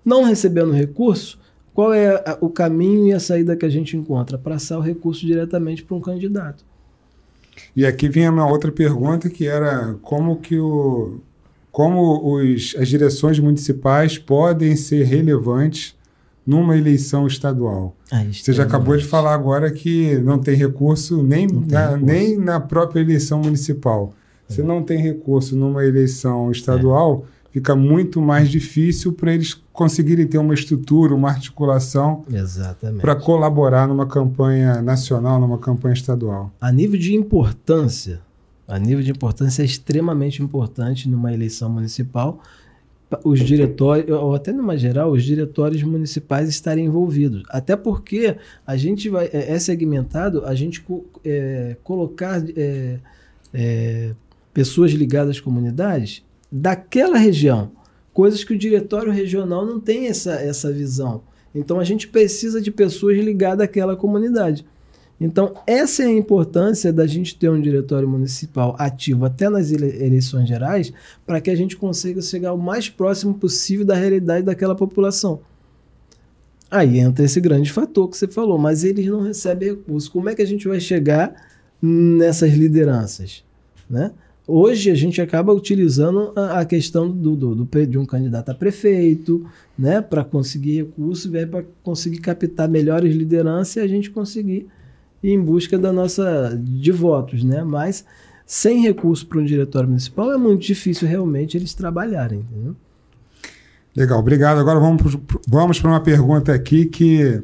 Não recebendo recurso, qual é o caminho e a saída que a gente encontra? Passar o recurso diretamente para um candidato. E aqui vem uma outra pergunta, que era como as direções municipais podem ser relevantes numa eleição estadual. Você já acabou de falar agora que não tem recurso nem na própria eleição municipal. Se não tem recurso numa eleição estadual, fica muito mais difícil para eles conseguirem ter uma estrutura, uma articulação para colaborar numa campanha nacional, numa campanha estadual. A nível de importância é extremamente importante numa eleição municipal os diretórios, ou até numa geral, os diretórios municipais estarem envolvidos. Até porque a gente é segmentado, a gente colocar pessoas ligadas às comunidades daquela região, coisas que o diretório regional não tem essa visão. Então a gente precisa de pessoas ligadas àquela comunidade. Então essa é a importância da gente ter um diretório municipal ativo até nas eleições gerais, para que a gente consiga chegar o mais próximo possível da realidade daquela população. Aí entra esse grande fator que você falou, mas eles não recebem recursos. Como é que a gente vai chegar nessas lideranças, né? Hoje a gente acaba utilizando a questão de um candidato a prefeito, né, para conseguir recursos, para conseguir captar melhores lideranças e a gente conseguir ir em busca de votos, né? Mas sem recurso para um diretório municipal é muito difícil realmente eles trabalharem, entendeu? Legal, obrigado. Agora vamos para uma pergunta aqui que,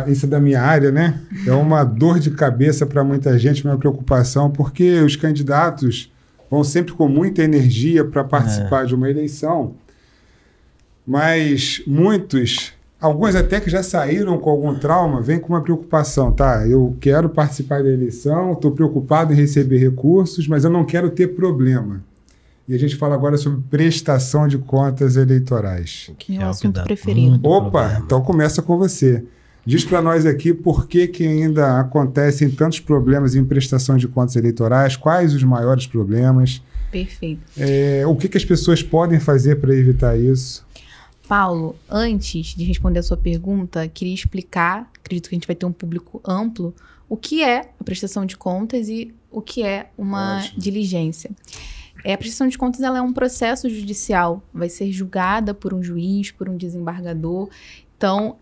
isso é da minha área, né? É uma dor de cabeça para muita gente, uma preocupação, porque os candidatos vão sempre com muita energia para participar de uma eleição, mas alguns até que já saíram com algum trauma, vêm com uma preocupação, tá? Eu quero participar da eleição, estou preocupado em receber recursos, mas eu não quero ter problema. E a gente fala agora sobre prestação de contas eleitorais. Que é o assunto preferido. Opa, então começa com você. Diz para nós aqui por que ainda acontecem tantos problemas em prestação de contas eleitorais, quais os maiores problemas. Perfeito. O que as pessoas podem fazer para evitar isso? Paulo, antes de responder a sua pergunta, queria explicar, acredito que a gente vai ter um público amplo, o que é a prestação de contas e o que é uma diligência. A prestação de contas ela é um processo judicial, vai ser julgada por um juiz, por um desembargador. Então,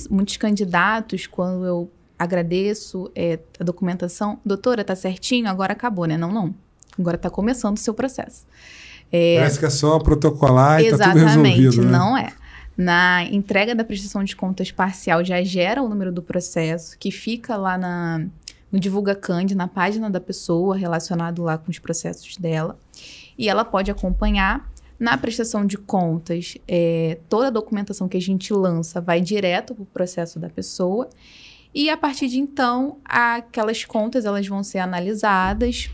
muitos candidatos, quando eu agradeço a documentação, doutora, tá certinho? Agora acabou, né? Não. Agora está começando o seu processo. Parece que é só protocolar e está tudo resolvido. Exatamente, né? Não é. Na entrega da prestação de contas parcial já gera o número do processo, que fica lá no Divulga Cand, na página da pessoa, relacionado lá com os processos dela. E ela pode acompanhar. Na prestação de contas, toda a documentação que a gente lança vai direto para o processo da pessoa. E, a partir de então, aquelas contas elas vão ser analisadas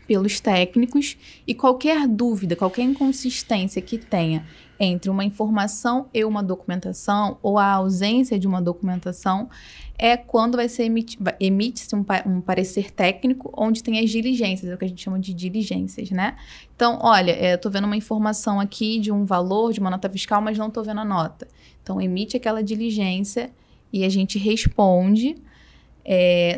pelos técnicos e qualquer dúvida, qualquer inconsistência que tenha entre uma informação e uma documentação ou a ausência de uma documentação é quando vai ser emite-se um parecer técnico onde tem as diligências, é o que a gente chama de diligências, né? Então, olha, eu tô vendo uma informação aqui de um valor, de uma nota fiscal, mas não tô vendo a nota. Então, emite aquela diligência e a gente responde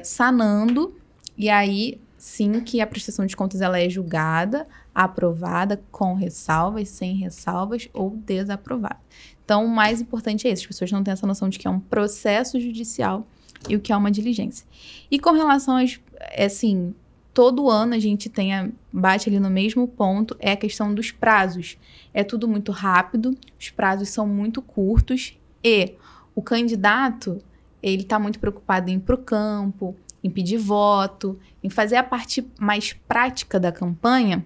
sanando, e aí sim que a prestação de contas ela é julgada, aprovada, com ressalvas, sem ressalvas ou desaprovada. Então, o mais importante é isso. As pessoas não têm essa noção de que é um processo judicial e o que é uma diligência. E com relação às... todo ano a gente bate ali no mesmo ponto, é a questão dos prazos. É tudo muito rápido, os prazos são muito curtos e o candidato, ele está muito preocupado em ir para o campo, em pedir voto, em fazer a parte mais prática da campanha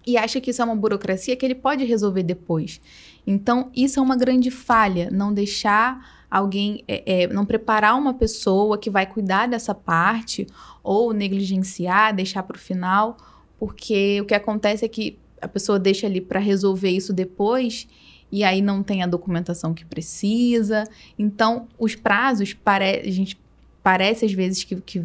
e acha que isso é uma burocracia que ele pode resolver depois. Então, isso é uma grande falha, não deixar alguém, não preparar uma pessoa que vai cuidar dessa parte ou negligenciar, deixar para o final, porque o que acontece é que a pessoa deixa ali para resolver isso depois e aí não tem a documentação que precisa. Então, os prazos, a gente parece às vezes que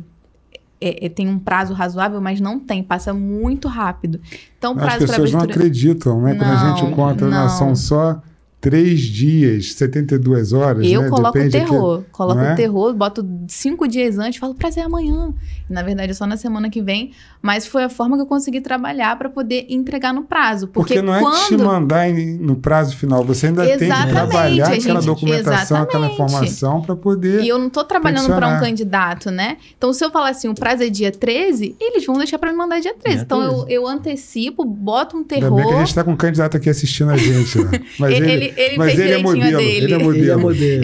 tem um prazo razoável, mas não tem, passa muito rápido. Então, as pessoas não acreditam, né? Quando a gente conta, são só 3 dias, 72 horas. Eu né? coloco o terror. Coloco o terror, boto 5 dias antes, falo, prazer amanhã. Na verdade, é só na semana que vem. Mas foi a forma que eu consegui trabalhar para poder entregar no prazo. Porque não é te mandar no prazo final. Você ainda tem que trabalhar aquela documentação, aquela informação para poder. E eu não estou trabalhando para um candidato, né? Então, se eu falar assim, o prazo é dia 13, eles vão deixar para me mandar dia 13. Então, eu antecipo, boto um terror. Ainda bem que a gente está com um candidato aqui assistindo a gente. Né? Mas ele fez direitinho a dele.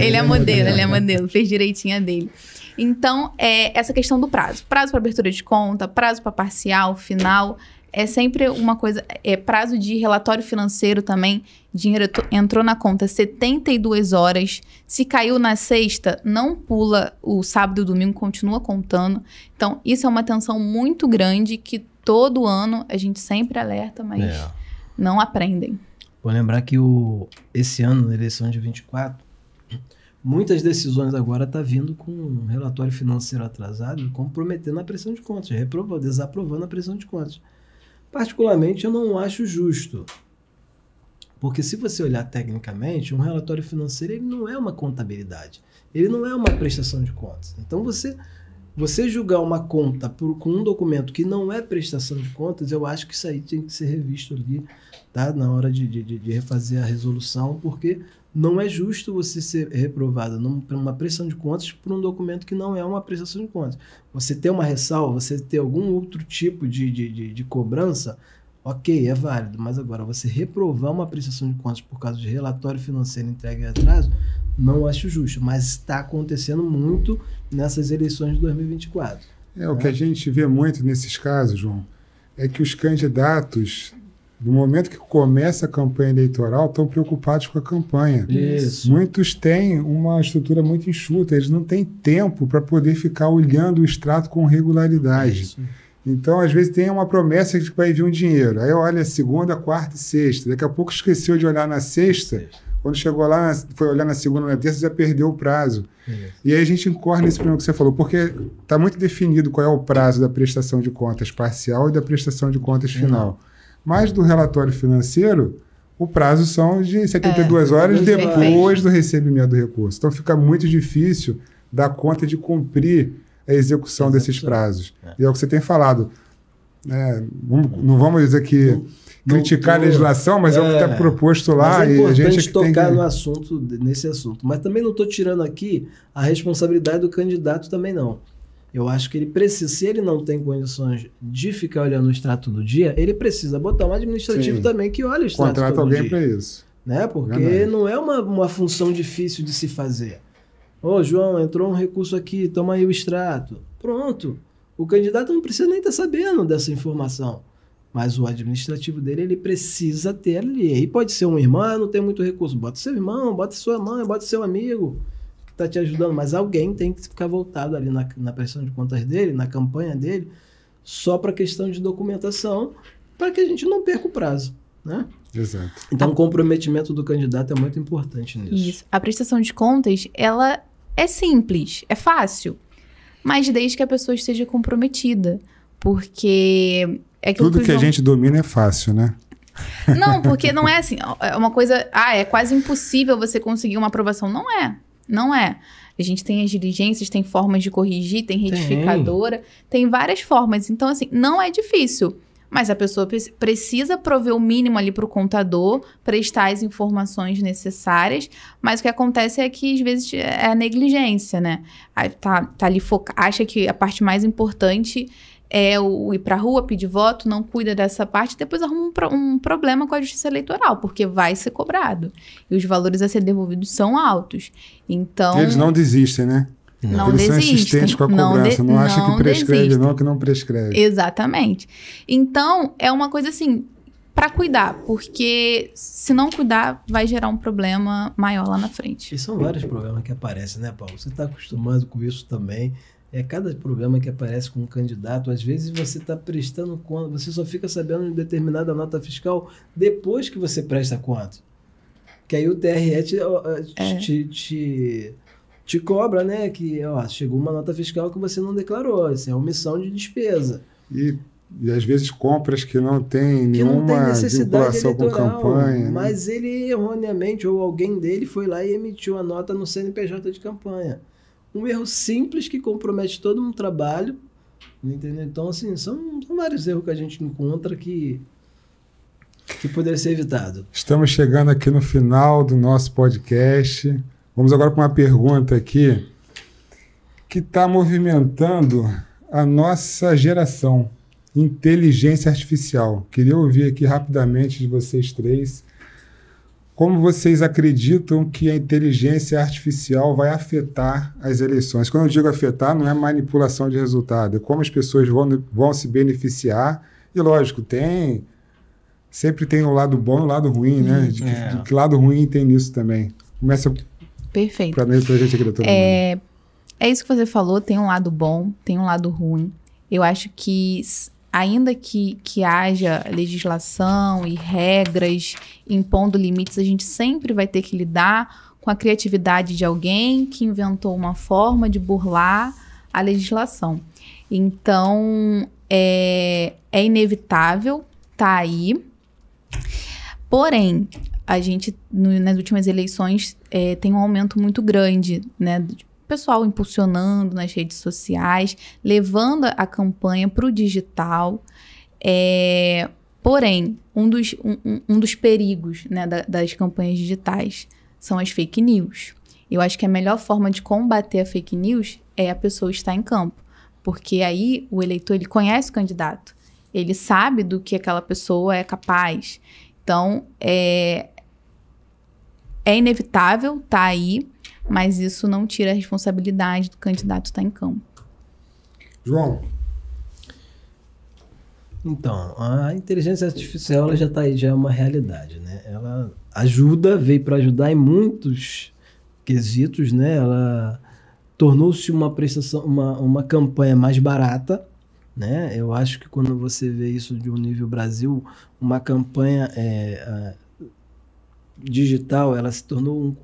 Ele é modelo, fez direitinho a dele. Então, essa questão do prazo. Prazo para abertura de conta, prazo para parcial, final, é sempre uma coisa... prazo de relatório financeiro também, dinheiro entrou na conta 72 horas. Se caiu na sexta, não pula o sábado e o domingo, continua contando. Então, isso é uma atenção muito grande que todo ano a gente sempre alerta, mas não aprendem. Vou lembrar que esse ano, na eleição de 24, muitas decisões agora estão vindo com um relatório financeiro atrasado, comprometendo a prestação de contas, desaprovando a prestação de contas. Particularmente, eu não acho justo. Porque se você olhar tecnicamente, um relatório financeiro ele não é uma contabilidade. Ele não é uma prestação de contas. Então, você julgar uma conta com um documento que não é prestação de contas, eu acho que isso aí tem que ser revisto ali, tá? Na hora de refazer a resolução, porque não é justo você ser reprovado numa prestação de contas por um documento que não é uma prestação de contas. Você ter uma ressalva, você ter algum outro tipo de cobrança, ok, é válido, mas agora você reprovar uma prestação de contas por causa de relatório financeiro entregue em atraso, não acho justo, mas está acontecendo muito nessas eleições de 2024. O que a gente vê muito nesses casos, João, é que os candidatos, no momento que começa a campanha eleitoral, estão preocupados com a campanha. Isso. Muitos têm uma estrutura muito enxuta, eles não têm tempo para poder ficar olhando o extrato com regularidade. Isso. Então, às vezes, tem uma promessa de que vai vir um dinheiro. Aí olha segunda, quarta e sexta. Daqui a pouco esqueceu de olhar na sexta. Quando chegou lá, foi olhar na segunda, na terça, já perdeu o prazo. E aí a gente incorre nesse problema que você falou, porque está muito definido qual é o prazo da prestação de contas parcial e da prestação de contas final. Mas do relatório financeiro, o prazo são de 72 horas depois do recebimento do recurso. Então fica muito difícil dar conta de cumprir a execução desses prazos. E é o que você tem falado. Não vamos dizer que criticar a legislação, mas é o que está proposto lá. Mas é importante e a gente tocar no assunto, nesse assunto. Mas também não estou tirando aqui a responsabilidade do candidato também não. Eu acho que ele precisa, se ele não tem condições de ficar olhando o extrato do dia, ele precisa botar um administrativo também que olha o extrato do dia. Contrata alguém para isso. Né? Porque não é uma função difícil de se fazer. Ô, João, entrou um recurso aqui, toma aí o extrato. Pronto. O candidato não precisa nem estar sabendo dessa informação. Mas o administrativo dele, ele precisa ter ali. E pode ser um irmão, não tem muito recurso. Bota seu irmão, bota sua mãe, bota seu amigo que está te ajudando. Mas alguém tem que ficar voltado ali na prestação de contas dele, na campanha dele, só para questão de documentação, para que a gente não perca o prazo, né? Exato. Então, o comprometimento do candidato é muito importante nisso. Isso. A prestação de contas, ela é simples, é fácil, mas desde que a pessoa esteja comprometida, porque... Tudo que a gente domina é fácil, né? Não, porque não é assim, é uma coisa... é quase impossível você conseguir uma aprovação. Não é, não é. A gente tem as diligências, tem formas de corrigir, tem retificadora, tem várias formas. Então, assim, não é difícil. Mas a pessoa precisa prover o mínimo ali para o contador, prestar as informações necessárias, mas o que acontece é que, às vezes, é a negligência, né? Aí tá ali acha que a parte mais importante é o ir para a rua, pedir voto, não cuida dessa parte, depois arruma um problema com a justiça eleitoral, porque vai ser cobrado. E os valores a ser devolvidos são altos. Então... Eles não desistem, né? Não Eles desistem. são insistentes com a cobrança, não acha que prescreve, não, que não prescreve. Exatamente. Então, é uma coisa assim, para cuidar, porque se não cuidar, vai gerar um problema maior lá na frente. E são vários problemas que aparecem, né, Paulo? Você está acostumado com isso também. É cada problema que aparece com um candidato. Às vezes você está prestando conta, você só fica sabendo de determinada nota fiscal depois que você presta conta. Que aí o TRE te cobra, né? Que chegou uma nota fiscal que você não declarou. Isso é omissão de despesa. E às vezes compras que não tem nenhuma vinculação com campanha. Mas ele erroneamente, ou alguém dele, foi lá e emitiu a nota no CNPJ de campanha. Um erro simples que compromete todo um trabalho. Entendeu? Então, assim, são vários erros que a gente encontra que poderia ser evitado. Estamos chegando aqui no final do nosso podcast. Vamos agora para uma pergunta aqui que está movimentando a nossa geração. Inteligência artificial. Queria ouvir aqui rapidamente de vocês três. Como vocês acreditam que a inteligência artificial vai afetar as eleições? Quando eu digo afetar, não é manipulação de resultado. É como as pessoas vão se beneficiar. E, lógico, sempre tem o lado bom e o lado ruim, né? De que lado ruim tem nisso também. Começa... Perfeito. Para a gente aqui, doutor. É isso que você falou, tem um lado bom, tem um lado ruim. Eu acho que, ainda que haja legislação e regras impondo limites, a gente sempre vai ter que lidar com a criatividade de alguém que inventou uma forma de burlar a legislação. Então, é inevitável, tá aí. Porém, a gente, nas últimas eleições, tem um aumento muito grande, né? Pessoal impulsionando nas redes sociais, levando a campanha para o digital. Porém, um dos perigos, né, das campanhas digitais são as fake news. Eu acho que a melhor forma de combater a fake news é a pessoa estar em campo. Porque aí o eleitor ele conhece o candidato. Ele sabe do que aquela pessoa é capaz. Então, é inevitável estar aí, mas isso não tira a responsabilidade do candidato estar em campo. João? Então, a inteligência artificial ela já está aí, já é uma realidade, né? Ela veio para ajudar em muitos quesitos, né? Ela tornou-se uma prestação, uma campanha mais barata, né? Eu acho que quando você vê isso de um nível Brasil, uma campanha digital, ela se tornou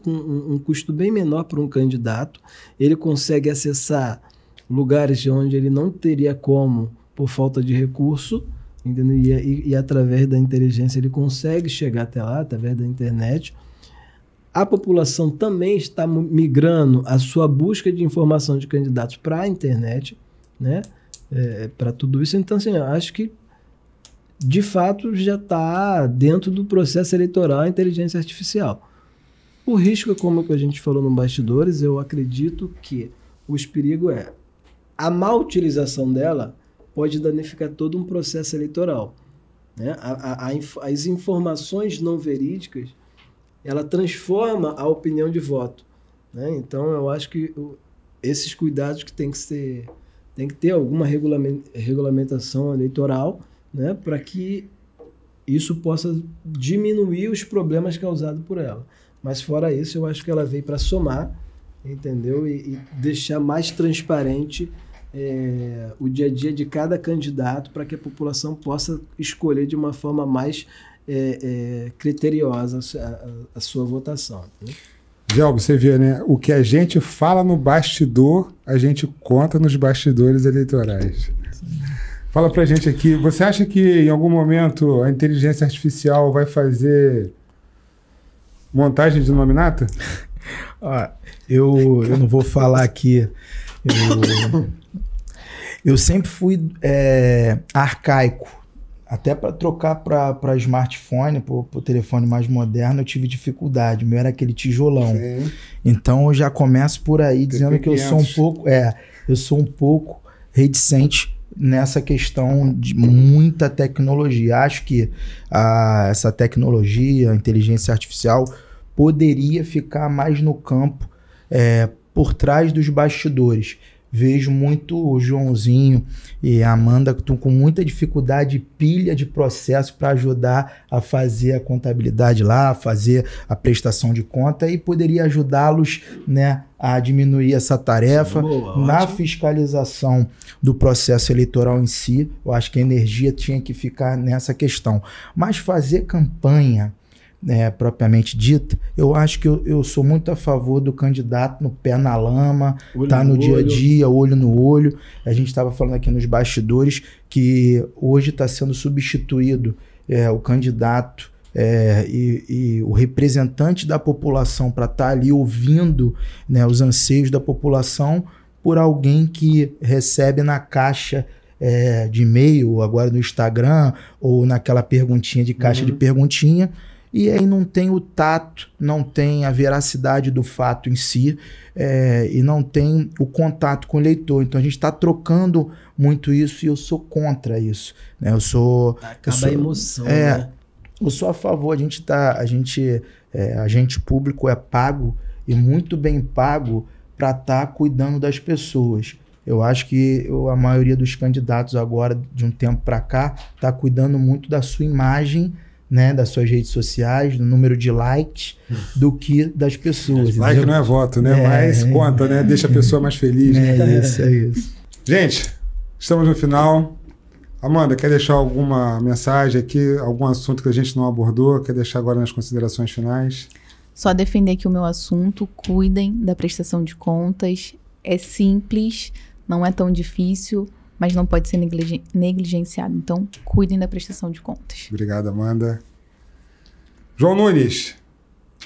com um custo bem menor para um candidato. Ele consegue acessar lugares onde ele não teria como, por falta de recurso, entendeu? E através da inteligência ele consegue chegar até lá, através da internet. A população também está migrando a sua busca de informação de candidatos para a internet, né? Para tudo isso. Então, assim, eu acho que de fato já está dentro do processo eleitoral a inteligência artificial. O risco, como que a gente falou no bastidores, eu acredito que o perigo é a má utilização dela pode danificar todo um processo eleitoral, né? As informações não verídicas, ela transforma a opinião de voto, né? Então eu acho que esses cuidados que tem que ter alguma regulamentação eleitoral, né, para que isso possa diminuir os problemas causados por ela. Mas fora isso, eu acho que ela veio para somar, entendeu? E deixar mais transparente o dia a dia de cada candidato para que a população possa escolher de uma forma mais criteriosa a sua votação, né? Gelbo, você vê, né? O que a gente fala no bastidor, a gente conta nos bastidores eleitorais. Fala pra gente aqui, você acha que em algum momento a inteligência artificial vai fazer montagem de nominata? Eu não vou falar aqui. Eu sempre fui arcaico. Até para trocar para smartphone, para o telefone mais moderno, eu tive dificuldade. O meu era aquele tijolão. Sim. Então eu já começo por aí dizendo que eu sou um pouco reticente nessa questão de muita tecnologia. Acho que essa tecnologia, a inteligência artificial, poderia ficar mais no campo, por trás dos bastidores. Vejo muito o Joãozinho e a Amanda que estão com muita dificuldade, pilha de processo para ajudar a fazer a contabilidade lá, a fazer a prestação de conta, e poderia ajudá-los, né, a diminuir essa tarefa. Na fiscalização do processo eleitoral em si. Eu acho que a energia tinha que ficar nessa questão. Mas fazer campanha, propriamente dita, eu acho que eu sou muito a favor do candidato no pé na lama, tá no dia a dia, olho no olho. A gente estava falando aqui nos bastidores que hoje está sendo substituído o candidato e o representante da população para estar ali ouvindo, né, os anseios da população por alguém que recebe na caixa de e-mail, agora no Instagram, ou naquela perguntinha de caixa de perguntinha. E aí não tem o tato, não tem a veracidade do fato em si, e não tem o contato com o eleitor. Então a gente está trocando muito isso e eu sou contra isso, né? Acaba a emoção, né? Eu sou a favor, agente público é pago e muito bem pago para estar cuidando das pessoas. Eu acho que a maioria dos candidatos agora, de um tempo para cá, está cuidando muito da sua imagem, né, das suas redes sociais, do número de likes, do que das pessoas. Like não é voto, né? Mas conta, né? Deixa a pessoa mais feliz. É isso. Gente, estamos no final. Amanda, quer deixar alguma mensagem aqui, algum assunto que a gente não abordou? Quer deixar agora nas considerações finais? Só defender aqui o meu assunto. Cuidem da prestação de contas. É simples, não é tão difícil, mas não pode ser negligenciado. Então, cuidem da prestação de contas. Obrigado, Amanda. João Nunes.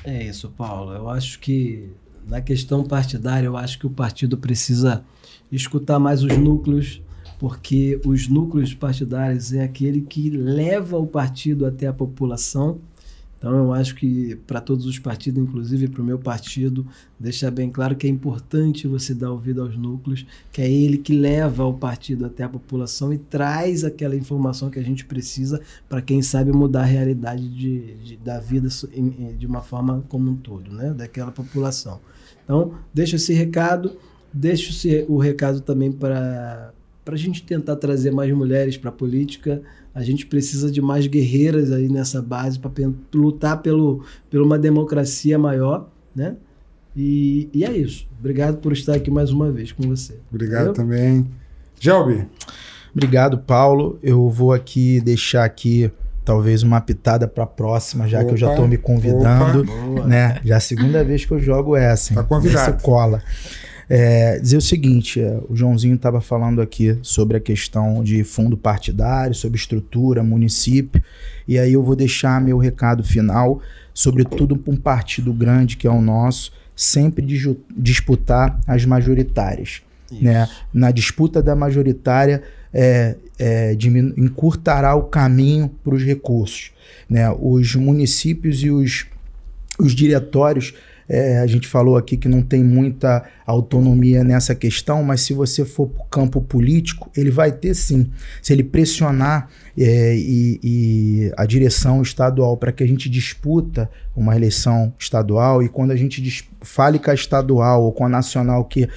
É isso, Paulo. Eu acho que, na questão partidária, eu acho que o partido precisa escutar mais os núcleos, porque os núcleos partidários é aquele que leva o partido até a população. Então, eu acho que para todos os partidos, inclusive para o meu partido, deixar bem claro que é importante você dar ouvido aos núcleos, que é ele que leva o partido até a população e traz aquela informação que a gente precisa para, quem sabe, mudar a realidade da vida de uma forma como um todo, né? Daquela população. Então, deixo esse recado, deixo o recado também para a gente tentar trazer mais mulheres para a política. A gente precisa de mais guerreiras aí nessa base para lutar por uma democracia maior, né? E é isso. Obrigado por estar aqui mais uma vez com você. Obrigado também. Gelbi. Obrigado, Paulo. Eu vou aqui deixar aqui talvez uma pitada para a próxima, já que eu já estou me convidando, né? Já é a segunda vez que eu jogo essa. Tá convidado. Essa cola. Dizer o seguinte, o Joãozinho estava falando aqui sobre a questão de fundo partidário, sobre estrutura, município, e aí eu vou deixar meu recado final, sobretudo para um partido grande que é o nosso, sempre disputar as majoritárias. Né? Na disputa da majoritária, encurtará o caminho para os recursos. Né? Os municípios e os diretórios, a gente falou aqui que não tem muita autonomia nessa questão, mas se você for para o campo político, ele vai ter sim. Se ele pressionar e a direção estadual para que a gente disputa uma eleição estadual, e quando a gente fale com a estadual ou com a nacional que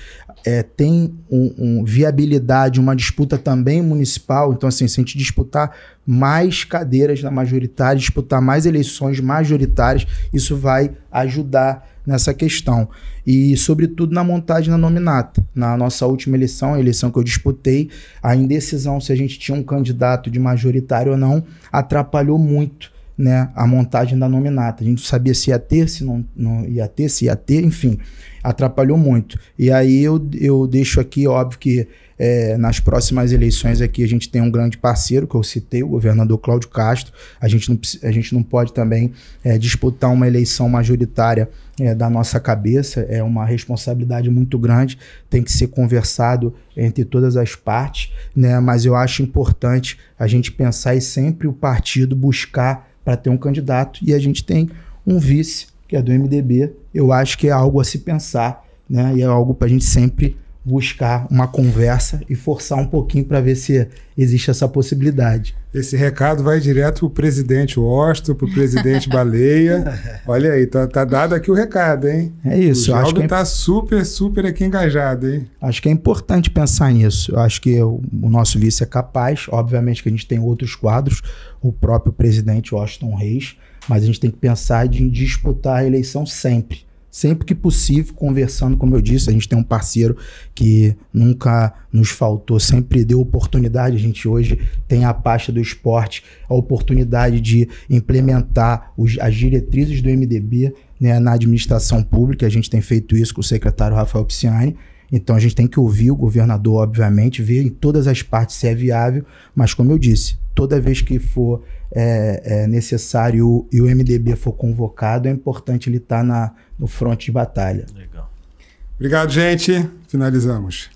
tem viabilidade, uma disputa também municipal, então assim, se a gente disputar mais cadeiras na majoritária, disputar mais eleições majoritárias, isso vai ajudar nessa questão. E, sobretudo, na montagem da nominata. Na nossa última eleição, a eleição que eu disputei, a indecisão se a gente tinha um candidato de majoritário ou não, atrapalhou muito, né, a montagem da nominata. A gente não sabia se ia ter, se não ia ter, se ia ter, enfim, atrapalhou muito. E aí eu deixo aqui, óbvio que nas próximas eleições aqui a gente tem um grande parceiro, que eu citei, o governador Cláudio Castro. A gente não pode também disputar uma eleição majoritária da nossa cabeça, é uma responsabilidade muito grande, tem que ser conversado entre todas as partes, né? Mas eu acho importante a gente pensar e sempre o partido buscar para ter um candidato, e a gente tem um vice, que é do MDB. Eu acho que é algo a se pensar, né? E é algo para a gente sempre buscar uma conversa e forçar um pouquinho para ver se existe essa possibilidade. Esse recado vai direto para o presidente Washington, para o presidente Baleia. Olha aí, tá dado aqui o recado, hein? É isso. O Gelbi está super aqui engajado, hein? Acho que é importante pensar nisso. Eu acho que o nosso vice é capaz. Obviamente que a gente tem outros quadros, o próprio presidente Washington Reis, mas a gente tem que pensar em disputar a eleição sempre. Sempre que possível, conversando, como eu disse, a gente tem um parceiro que nunca nos faltou, sempre deu oportunidade. A gente hoje tem a pasta do esporte, a oportunidade de implementar as diretrizes do MDB, né, na administração pública. A gente tem feito isso com o secretário Rafael Pisciani. Então a gente tem que ouvir o governador, obviamente, ver em todas as partes se é viável, mas como eu disse, toda vez que for necessário e o MDB for convocado, é importante ele estar no fronte de batalha. Legal. Obrigado, gente. Finalizamos.